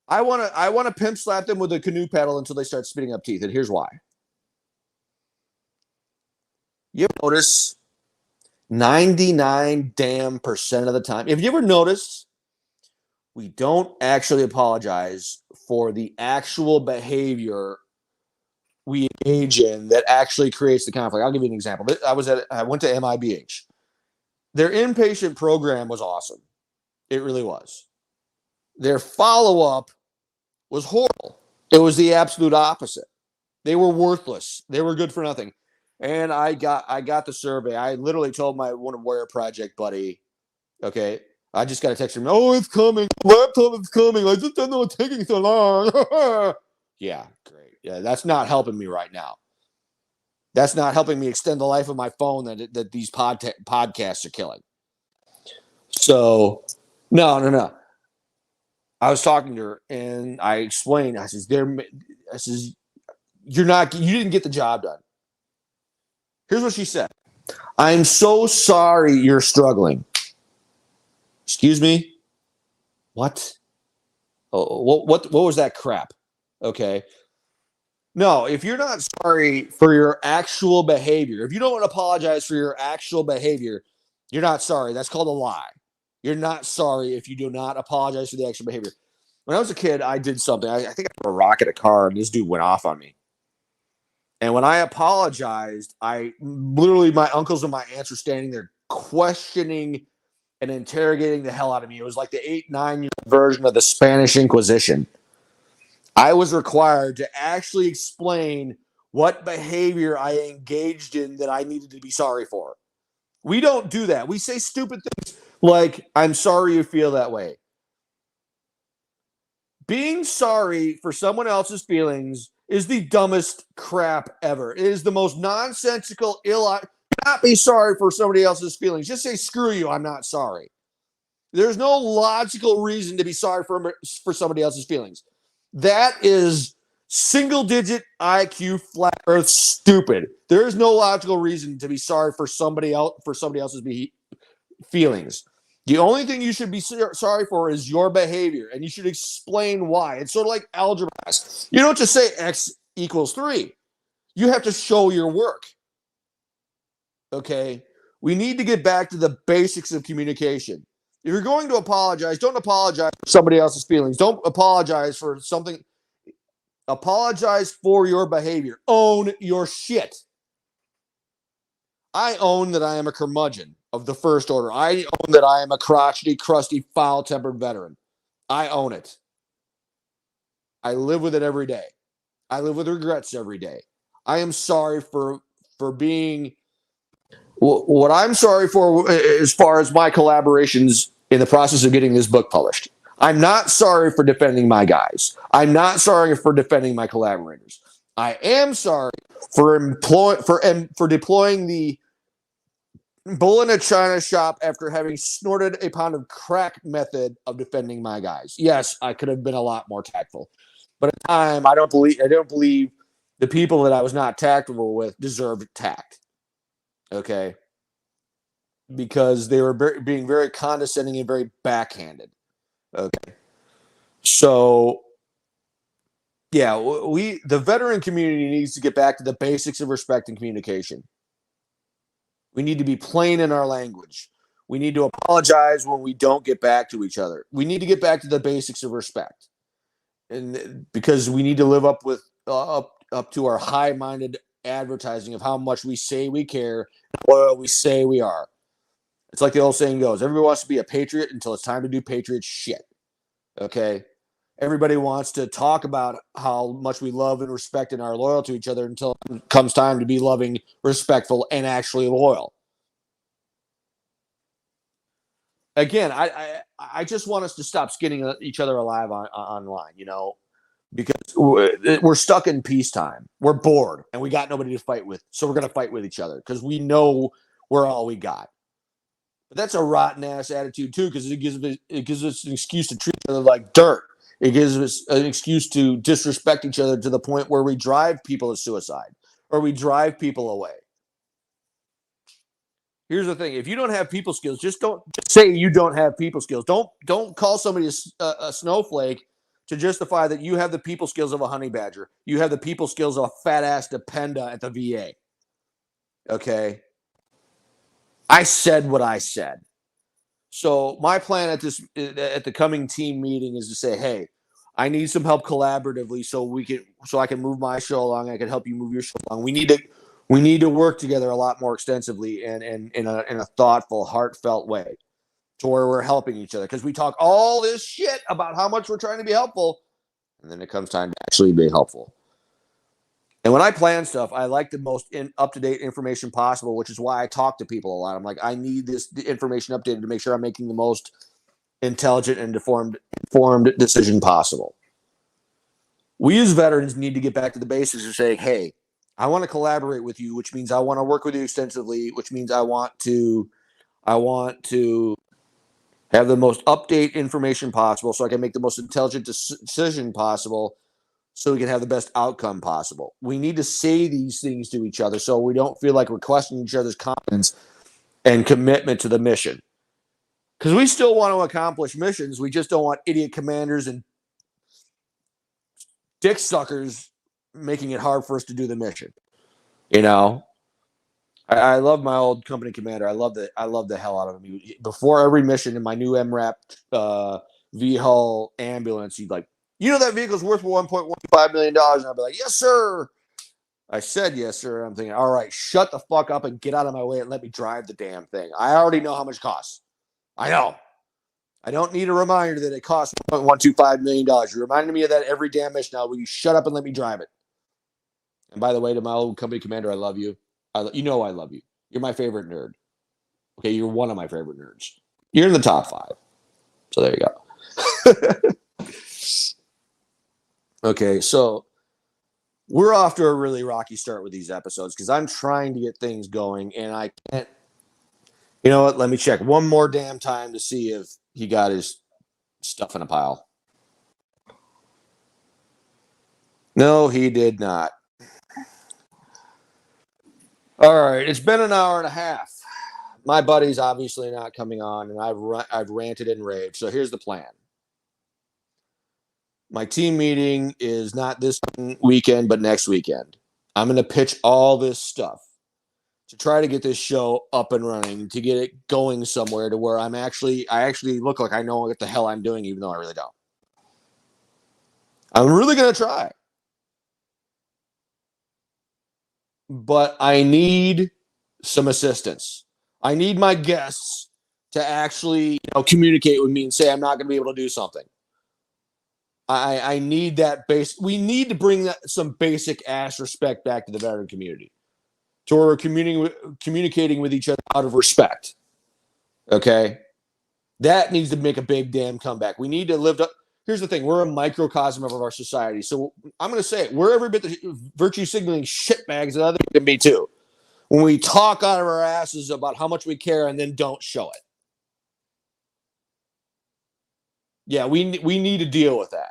I want to pimp slap them with a canoe paddle until they start spitting up teeth, and here's why. You notice 99 damn percent of the time. Have you ever noticed we don't actually apologize for the actual behavior we engage in that actually creates the conflict? I'll give you an example. I went to MIBH. Their inpatient program was awesome. It really was. Their follow-up was horrible. It was the absolute opposite. They were worthless. They were good for nothing. And I got the survey. I literally told my One Warrior Project buddy, okay, I just got a text from him. Oh, it's coming. Laptop is coming. I just don't know it's taking so long. Yeah, great. Yeah, that's not helping me right now. That's not helping me extend the life of my phone that these podcasts are killing. So, no. I was talking to her and I explained. I says, you didn't get the job done. Here's what she said. I'm so sorry you're struggling. Excuse me? What? Oh, what was that crap? Okay. No, if you're not sorry for your actual behavior, if you don't apologize for your actual behavior, you're not sorry. That's called a lie. You're not sorry if you do not apologize for the actual behavior. When I was a kid, I did something. I think I threw a rock at a car, and this dude went off on me. And when I apologized, I literally, my uncles and my aunts were standing there questioning and interrogating the hell out of me. It was like the 8-9-year-old version of the Spanish Inquisition. I was required to actually explain what behavior I engaged in that I needed to be sorry for. We don't do that. We say stupid things like, I'm sorry you feel that way. Being sorry for someone else's feelings is the dumbest crap ever. It is the most nonsensical, not be sorry for somebody else's feelings. Just say, screw you, I'm not sorry. There's no logical reason to be sorry for somebody else's feelings. That is single-digit IQ flat earth stupid. There is no logical reason to be sorry for somebody else's feelings. The only thing you should be sorry for is your behavior, and you should explain why. It's sort of like algebra. You don't just say x equals 3. You have to show your work. Okay? We need to get back to the basics of communication. If you're going to apologize, don't apologize for somebody else's feelings. Don't apologize for something. Apologize for your behavior. Own your shit. I own that I am a curmudgeon of the first order. I own that I am a crotchety, crusty, foul-tempered veteran. I own it. I live with it every day. I live with regrets every day. I am sorry for being what I'm sorry for as far as my collaborations in the process of getting this book published. I'm not sorry for defending my guys. I'm not sorry for defending my collaborators. I am sorry for deploying the bull in a china shop after having snorted a pound of crack method of defending my guys. Yes, I could have been a lot more tactful, but at the time, I don't believe the people that I was not tactful with deserved tact. Okay, because they were being very condescending and very backhanded. Okay, so yeah, the veteran community needs to get back to the basics of respect and communication. We need to be plain in our language. We need to apologize when we don't get back to each other. We need to get back to the basics of respect, and because we need to live up to our high-minded advertising of how much we say we care, what we say we are. It's like the old saying goes: everybody wants to be a patriot until it's time to do patriot shit. Okay. Everybody wants to talk about how much we love and respect and are loyal to each other until it comes time to be loving, respectful, and actually loyal. Again, I just want us to stop skinning each other alive online, because we're stuck in peacetime. We're bored and we got nobody to fight with. So we're going to fight with each other because we know we're all we got. But that's a rotten ass attitude too, because it gives us an excuse to treat each other like dirt. It gives us an excuse to disrespect each other to the point where we drive people to suicide or we drive people away. Here's the thing: if you don't have people skills, just say you don't have people skills. Don't call somebody a snowflake to justify that you have the people skills of a honey badger. You have the people skills of a fat ass dependa at the VA. Okay. I said what I said. So my plan at the coming team meeting is to say, hey, I need some help collaboratively so I can move my show along. I can help you move your show along. We need to work together a lot more extensively and in a thoughtful, heartfelt way to where we're helping each other. Because we talk all this shit about how much we're trying to be helpful, and then it comes time to actually be helpful. And when I plan stuff, I like the most up-to-date information possible, which is why I talk to people a lot. I'm like, I need this information updated to make sure I'm making the most intelligent and informed decision possible. We as veterans need to get back to the basics of saying, hey, I want to collaborate with you, which means I want to work with you extensively, which means I want to have the most update information possible so I can make the most intelligent decision possible so we can have the best outcome possible. We need to say these things to each other so we don't feel like we're questioning each other's confidence and commitment to the mission. Because we still want to accomplish missions. We just don't want idiot commanders and dick suckers making it hard for us to do the mission. You know? I love my old company commander. I love the hell out of him. Before every mission in my new MRAP V-Hull ambulance, he'd like, you know that vehicle's worth $1.15 million. And I'd be like, yes, sir. I said yes, sir. I'm thinking, all right, shut the fuck up and get out of my way and let me drive the damn thing. I already know how much it costs. I know. I don't need a reminder that it costs $1.125 million. You reminded me of that every damn mission. Now, will you shut up and let me drive it? And by the way, to my old company commander, I love you. You know I love you. You're my favorite nerd. Okay, you're one of my favorite nerds. You're in the top 5. So there you go. Okay, so we're off to a really rocky start with these episodes because I'm trying to get things going and I can't. You know what? Let me check one more damn time to see if he got his stuff in a pile. No, he did not. All right, it's been an hour and a half. My buddy's obviously not coming on, and I've ranted and raved. So here's the plan. My team meeting is not this weekend, but next weekend. I'm going to pitch all this stuff to try to get this show up and running, to get it going somewhere to where I actually look like I know what the hell I'm doing, even though I really don't. I'm really going to try. But I need some assistance. I need my guests to actually, communicate with me and say I'm not going to be able to do something. I need that base. We need to bring some basic ass respect back to the veteran community, to where we're communicating with each other out of respect. Okay, that needs to make a big damn comeback. We need to live up. Here's the thing: we're a microcosm of our society. So I'm going to say it. We're every bit the virtue signaling shitbags that other people can be too. When we talk out of our asses about how much we care and then don't show it. Yeah, we need to deal with that.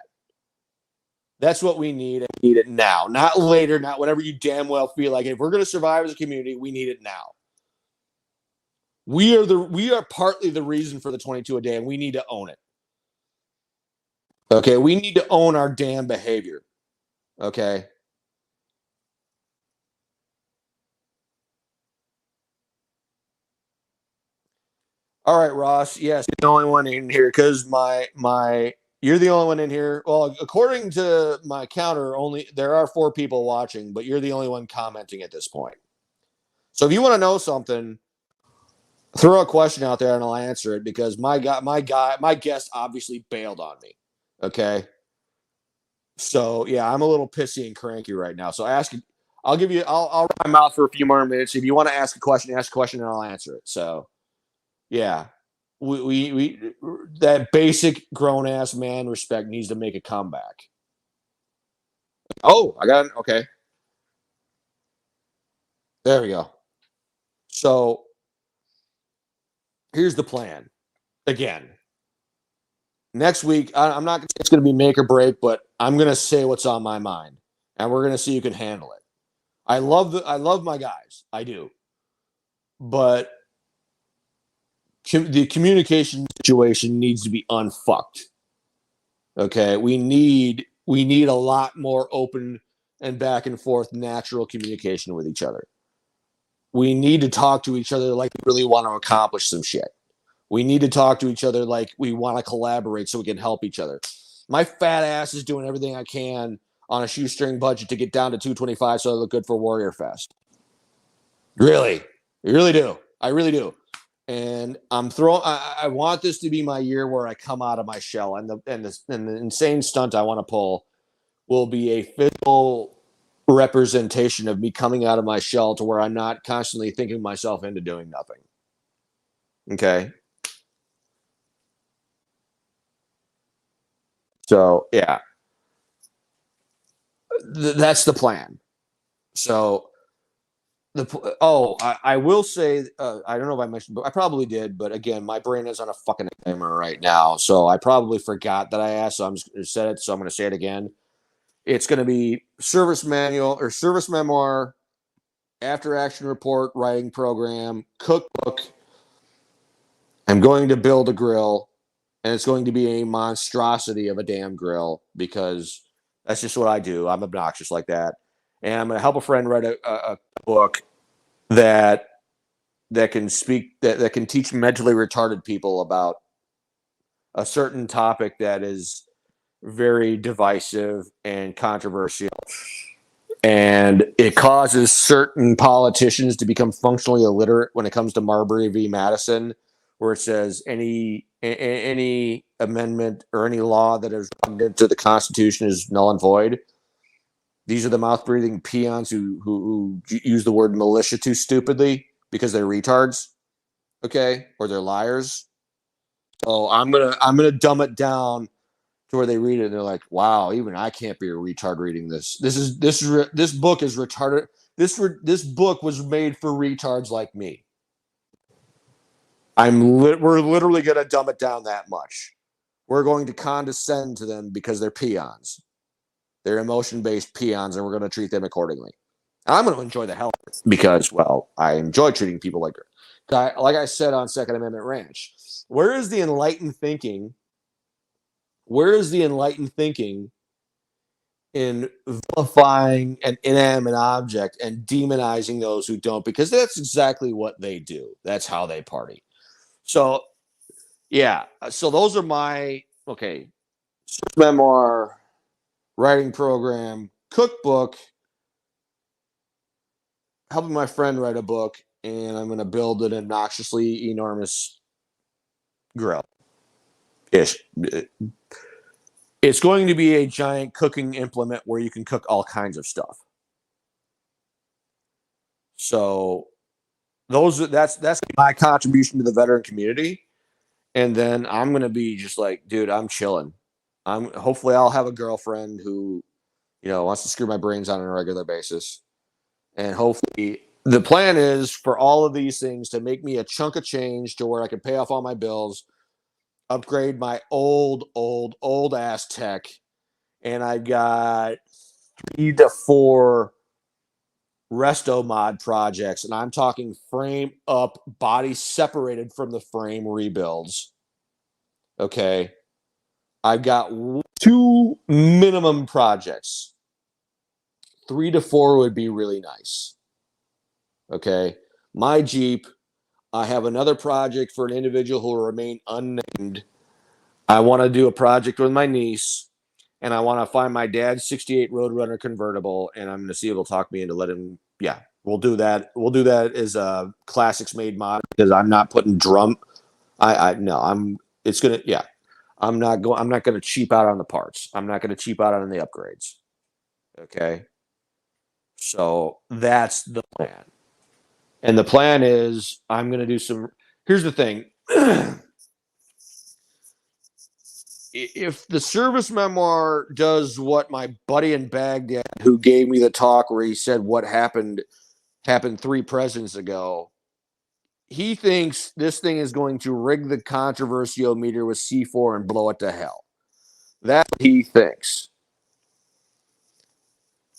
That's what we need. We need it now, not later, not whenever you damn well feel like it. If we're going to survive as a community, we need it now. We are partly the reason for the 22 a day, and we need to own it. Okay, we need to own our damn behavior. Okay. All right, Ross. Yes, you're the only one in here because you're the only one in here. Well, according to my counter, there are 4 people watching, but you're the only one commenting at this point. So if you want to know something, throw a question out there and I'll answer it because my guest obviously bailed on me. Okay. So yeah, I'm a little pissy and cranky right now. So I'll run my mouth for a few more minutes. If you want to ask a question and I'll answer it. So yeah, we that basic grown ass man respect needs to make a comeback. Oh, I got it. Okay. There we go. So here's the plan. Again, next week, I'm not going to say it's going to be make or break, but I'm going to say what's on my mind, and we're going to see who can handle it. I love my guys. I do. But the communication situation needs to be unfucked. Okay, we need a lot more open and back and forth natural communication with each other. We need to talk to each other like we really want to accomplish some shit. We need to talk to each other like we want to collaborate so we can help each other. My fat ass is doing everything I can on a shoestring budget to get down to 225 so I look good for Warrior Fest. Really, I really do. I really do. And I'm throwing. I want this to be my year where I come out of my shell, and the insane stunt I want to pull will be a physical representation of me coming out of my shell to where I'm not constantly thinking myself into doing nothing. Okay. So yeah, that's the plan. So I will say I don't know if I mentioned, but I probably did. But again, my brain is on a fucking timer right now, so I probably forgot that I asked. So I'm just going to say it. So I'm going to say it again. It's going to be service manual or service memoir, after action report, writing program, cookbook. I'm going to build a grill, and it's going to be a monstrosity of a damn grill because that's just what I do. I'm obnoxious like that, and I'm going to help a friend write a book that can speak that can teach mentally retarded people about a certain topic that is very divisive and controversial, and it causes certain politicians to become functionally illiterate when it comes to Marbury v. Madison, where it says any amendment or any law that is repugnant to the Constitution is null and void. These are the mouth breathing peons who use the word militia too stupidly because they're retards, okay, or they're liars. So I'm gonna dumb it down to where they read it and they're like, "Wow, even I can't be a retard reading this. This book is retarded. This book was made for retards like me." We're literally gonna dumb it down that much. We're going to condescend to them because they're peons. They're emotion based peons, and we're going to treat them accordingly. And I'm going to enjoy the hell of it because, well, I enjoy treating people like I said on Second Amendment Ranch. Where is the enlightened thinking? Where is the enlightened thinking in vilifying an inanimate object and demonizing those who don't? Because that's exactly what they do. That's how they party. So, yeah. So those are my memoir, writing program, cookbook, helping my friend write a book, and I'm going to build an obnoxiously enormous grill ish. It's going to be a giant cooking implement where you can cook all kinds of stuff. So that's my contribution to the veteran community. And then I'm going to be just like, dude, I'm chilling. Hopefully I'll have a girlfriend who, wants to screw my brains on a regular basis. And hopefully the plan is for all of these things to make me a chunk of change to where I can pay off all my bills, upgrade my old ass tech, and I got 3 to 4 resto mod projects, and I'm talking frame up, body separated from the frame rebuilds. Okay. I've got 2 minimum projects. 3 to 4 would be really nice. Okay. My Jeep, I have another project for an individual who will remain unnamed. I want to do a project with my niece, and I want to find my dad's 68 Roadrunner convertible, and I'm going to see if he'll talk me into letting. Yeah, we'll do that. We'll do that as a classics made mod because I'm not putting drum. I no, I'm. It's gonna. Yeah, I'm not going. I'm not going to cheap out on the parts. I'm not going to cheap out on the upgrades. Okay, so that's the plan. And the plan is I'm going to do some. Here's the thing. If the service memoir does what my buddy in Baghdad, who gave me the talk where he said what happened 3 presidents ago, he thinks this thing is going to rig the controversiometer with C4 and blow it to hell. That's what he thinks.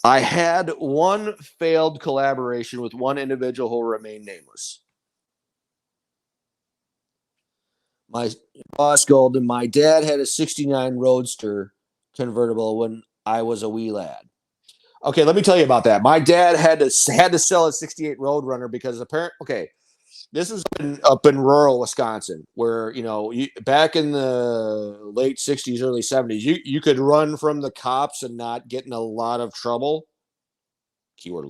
I had one failed collaboration with one individual who will remain nameless. My boss Golden. My dad had a '69 Roadster convertible when I was a wee lad. Okay, let me tell you about that. My dad had to sell a '68 Roadrunner because apparently, okay, this is up in rural Wisconsin, where back in the late '60s, early '70s, you could run from the cops and not get in a lot of trouble. Keyword.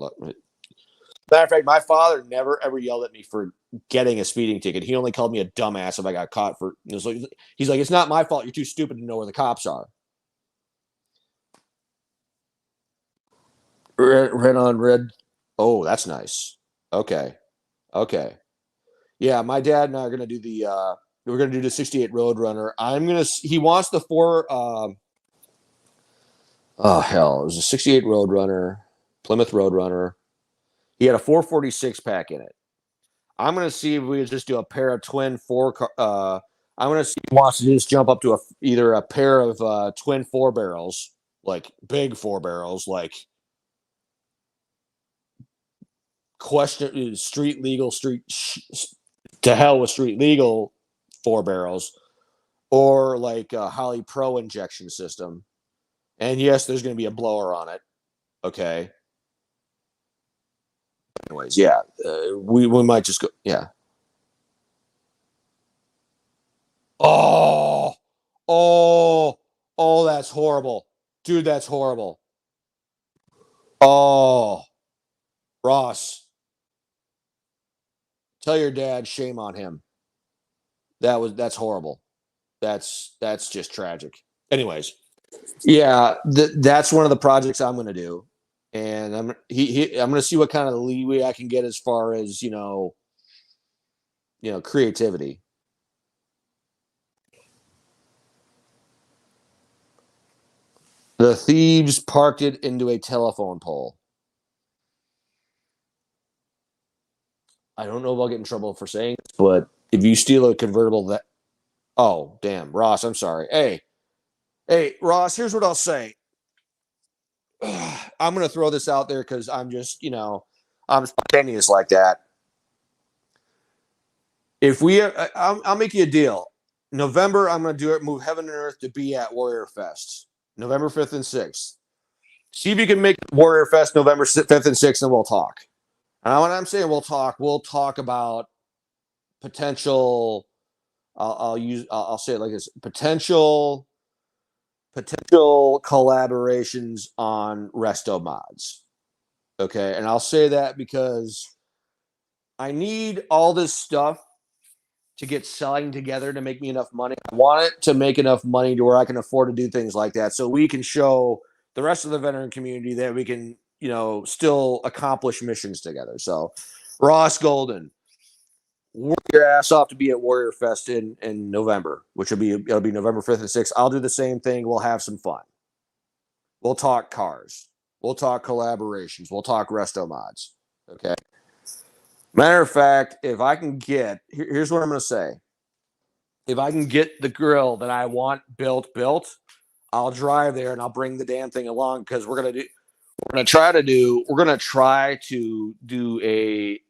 Matter of fact, my father never ever yelled at me for getting a speeding ticket. He only called me a dumbass if I got caught for. He's like, it's not my fault. You're too stupid to know where the cops are. Red on red. Oh, that's nice. Okay. Okay. Yeah, my dad and I are gonna do the. We're gonna do the '68 Roadrunner. He wants the four. Oh hell! It was a '68 Roadrunner, Plymouth Roadrunner. He had a 446 pack in it. I'm gonna see if we could just do a pair of twin four. I'm gonna see if he wants to just jump up to either a pair of twin four barrels, like big four barrels, like question street legal to hell with street legal four barrels, or like a Holly Pro injection system. And yes, there's going to be a blower on it. Okay. Anyways, yeah, we might just go. Yeah. Oh, oh, oh, that's horrible, dude. That's horrible. Oh, Ross, tell your dad shame on him. That's horrible. That's just tragic. Anyways, yeah, that's one of the projects I'm going to do, and I'm going to see what kind of leeway I can get as far as creativity. The thieves parked it into a telephone pole. I don't know if I'll get in trouble for saying this, but if you steal a convertible, that oh damn, Ross, I'm sorry. Hey, Ross, here's what I'll say. I'm going to throw this out there because I'm just I'm spontaneous like that. If we, I'll make you a deal. November, I'm going to do it. Move heaven and earth to be at Warrior Fest, November 5th and 6th. See if you can make Warrior Fest November 5th and 6th, and we'll talk. And when I'm saying we'll talk about potential. I'll say it like this: potential collaborations on resto mods. Okay, and I'll say that because I need all this stuff to get selling together to make me enough money. I want it to make enough money to where I can afford to do things like that, so we can show the rest of the veteran community that we can, still accomplish missions together. So, Ross Golden, work your ass off to be at Warrior Fest in November, which it'll be November 5th and 6th. I'll do the same thing. We'll have some fun. We'll talk cars. We'll talk collaborations. We'll talk resto mods. Okay. Matter of fact, if I can here's what I'm going to say. If I can get the grill that I want built, I'll drive there and I'll bring the damn thing along because we're going to try to do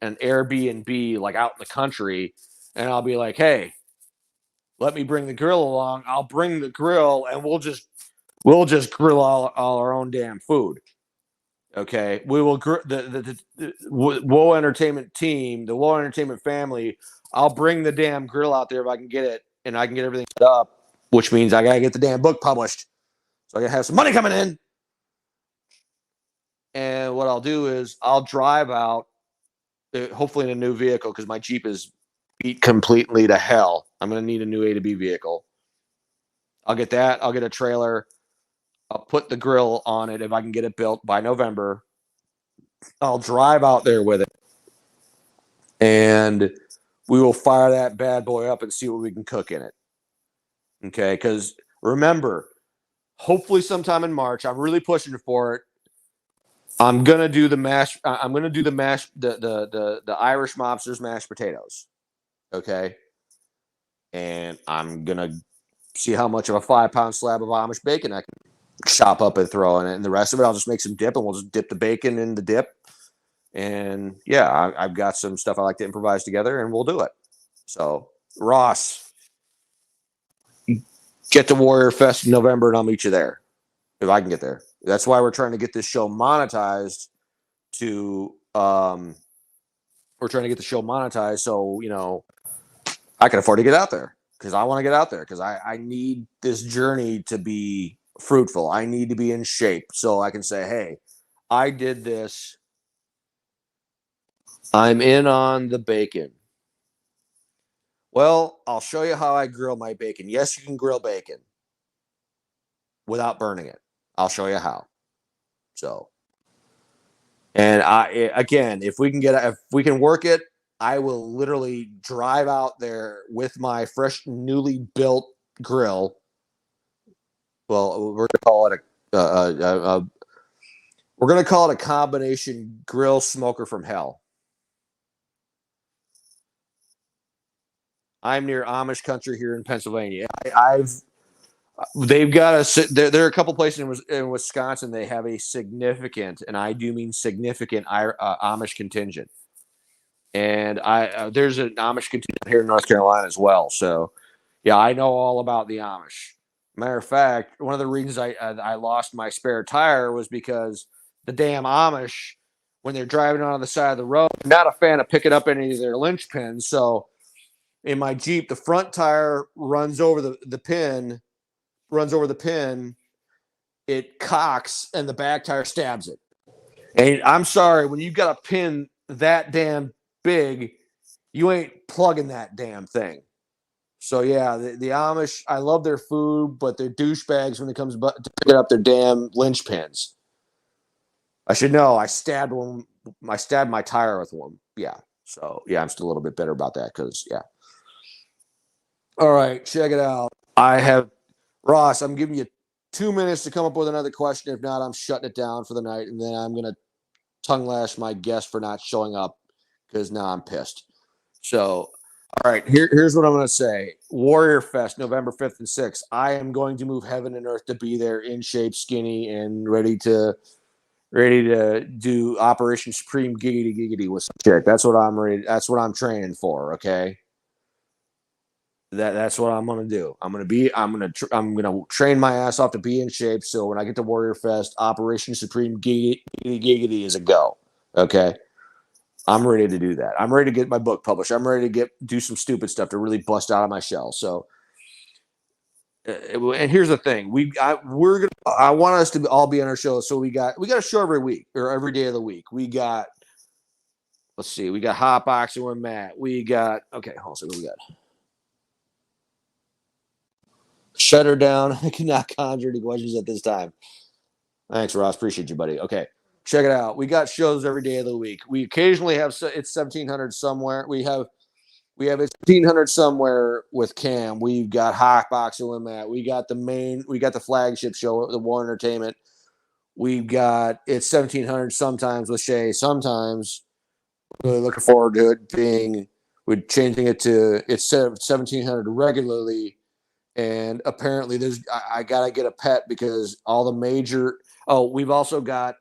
an Airbnb like out in the country, and I'll be like, hey, let me bring the grill along. I'll bring the grill and we'll just grill all our own damn food. Okay, we will the Woe Entertainment team, the Woe Entertainment family. I'll bring the damn grill out there if I can get it, and I can get everything set up, which means I gotta get the damn book published, so I gotta have some money coming in. And what I'll do is I'll drive out, hopefully in a new vehicle because my Jeep is beat completely to hell. I'm gonna need a new A to B vehicle. I'll get that. I'll get a trailer. I'll put the grill on it if I can get it built by November. I'll drive out there with it, and we will fire that bad boy up and see what we can cook in it. Okay, because remember, hopefully sometime in March, I'm really pushing for it. I'm gonna do the mash. I'm gonna do the mash, the Irish mobsters mashed potatoes. Okay, and I'm gonna see how much of a 5-pound slab of Amish bacon I can chop up and throw in it, and the rest of it I'll just make some dip, and we'll just dip the bacon in the dip. And yeah, I've got some stuff I like to improvise together, and we'll do it. So, Ross, get to Warrior Fest in November, and I'll meet you there if I can get there. That's why we're trying to get this show monetized. We're trying to get the show monetized, so I can afford to get out there because I want to get out there because I need this journey to be fruitful. I need to be in shape so I can say, hey, I did this. I'm in on the bacon. Well, I'll show you how I grill my bacon. Yes, you can grill bacon without burning it. I'll show you how. So, and if we can work it, I will literally drive out there with my fresh, newly built grill. Well, we're gonna call it a combination grill smoker from hell. I'm near Amish country here in Pennsylvania. They've got there are a couple places in Wisconsin. They have a significant, and I do mean significant, Amish contingent. And there's an Amish contingent here in North Carolina as well. So, yeah, I know all about the Amish. Matter of fact, one of the reasons I lost my spare tire was because the damn Amish, when they're driving on the side of the road, I'm not a fan of picking up any of their linchpins. So, in my Jeep, the front tire runs over the pin, it cocks, and the back tire stabs it. And I'm sorry, when you've got a pin that damn big, you ain't plugging that damn thing. So yeah, the Amish, I love their food, but they're douchebags when it comes to picking up their damn linchpins. I should know. I stabbed my tire with one. Yeah. So yeah, I'm still a little bit bitter about that because yeah. All right, check it out. I have Ross. I'm giving you 2 minutes to come up with another question. If not, I'm shutting it down for the night, and then I'm gonna tongue lash my guest for not showing up because now I'm pissed. So, all right, here's what I'm going to say. Warrior Fest, November 5th and 6th. I am going to move heaven and earth to be there in shape, skinny, and ready to do Operation Supreme Giggity Giggity with some chick. That's what I'm ready. That's what I'm training for. Okay. That's what I'm gonna do. I'm gonna train my ass off to be in shape. So when I get to Warrior Fest, Operation Supreme Giggity Giggity is a go. Okay. I'm ready to do that. I'm ready to get my book published. I'm ready to do some stupid stuff to really bust out of my shell. So, and here's the thing: I want us to all be on our show. So we got a show every week or every day of the week. Let's see, we got hot boxing with Matt. We got hold on a second, what we got? Shut her down. I cannot conjure any questions at this time. Thanks, Ross. Appreciate you, buddy. Okay. Check it out. We got shows every day of the week. We occasionally have it's 1700 somewhere. We have it's 1500 somewhere with Cam. We've got hot boxing with Matt. We got the flagship show, the War Entertainment. We've got it's 1700 sometimes with Shay. Sometimes really looking forward to it we're changing it to it's 1700 regularly. And apparently I gotta get a pet because all the major. Oh, we've also got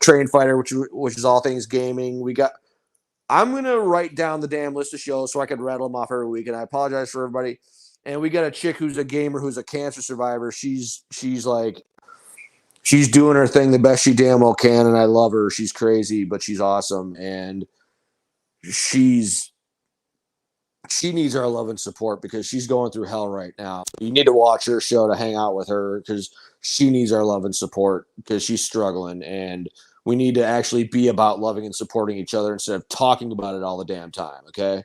Train Fighter, which is all things gaming. I'm gonna write down the damn list of shows so I can rattle them off every week. And I apologize for everybody. And we got a chick who's a gamer, who's a cancer survivor. She's doing her thing the best she damn well can, and I love her. She's crazy, but she's awesome, and she needs our love and support because she's going through hell right now. You need to watch her show to hang out with her because she needs our love and support because she's struggling, and we need to actually be about loving and supporting each other instead of talking about it all the damn time. Okay.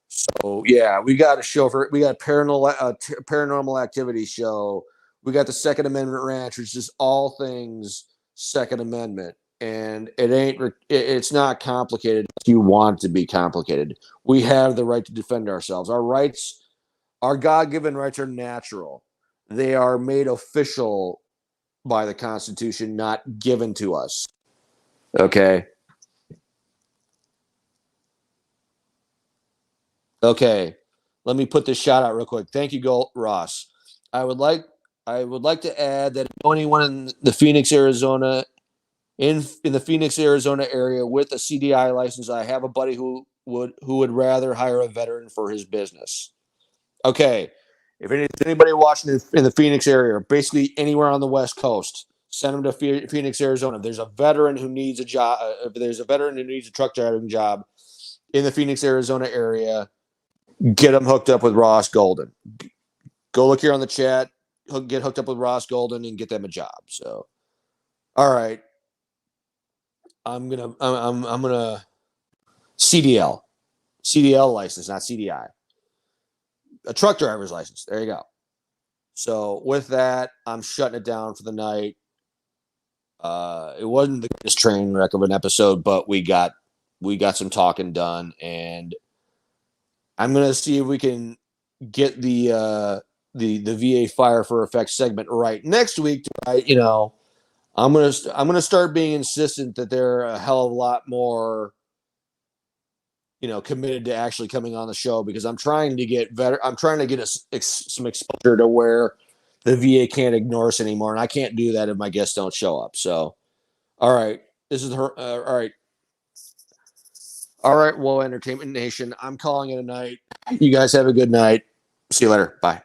So yeah, we got a paranormal activity show. We got the Second Amendment Ranch, which is all things Second Amendment, and it's not complicated. If you want it to be complicated, we have the right to defend ourselves. Our God-given rights are natural. They are made official by the Constitution, not given to us. Okay. Okay, let me put this shout out real quick. Thank you, Ross. I would like to add that anyone in the Phoenix, Arizona, in the Phoenix, Arizona area with a CDI license, I have a buddy who would rather hire a veteran for his business. Okay, If anybody watching in the Phoenix area, or basically anywhere on the West Coast, send them to Phoenix, Arizona. If there's a veteran who needs a job, if there's a veteran who needs a truck driving job in the Phoenix, Arizona area, get them hooked up with Ross Golden. Go look here on the chat, get hooked up with Ross Golden, and get them a job. So, all right, I'm gonna CDL license, not CDI, a truck driver's license. There you go. So with that, I'm shutting it down for the night. It wasn't the greatest train wreck of an episode, but we got some talking done, and I'm gonna see if we can get the VA Fire for Effect segment right next week. I'm gonna start being insistent that they're a hell of a lot more, committed to actually coming on the show, because I'm trying to get better. I'm trying to get some exposure to where the VA can't ignore us anymore, and I can't do that if my guests don't show up. So, all right, this is her. All right. Well, Entertainment Nation, I'm calling it a night. You guys have a good night. See you later. Bye.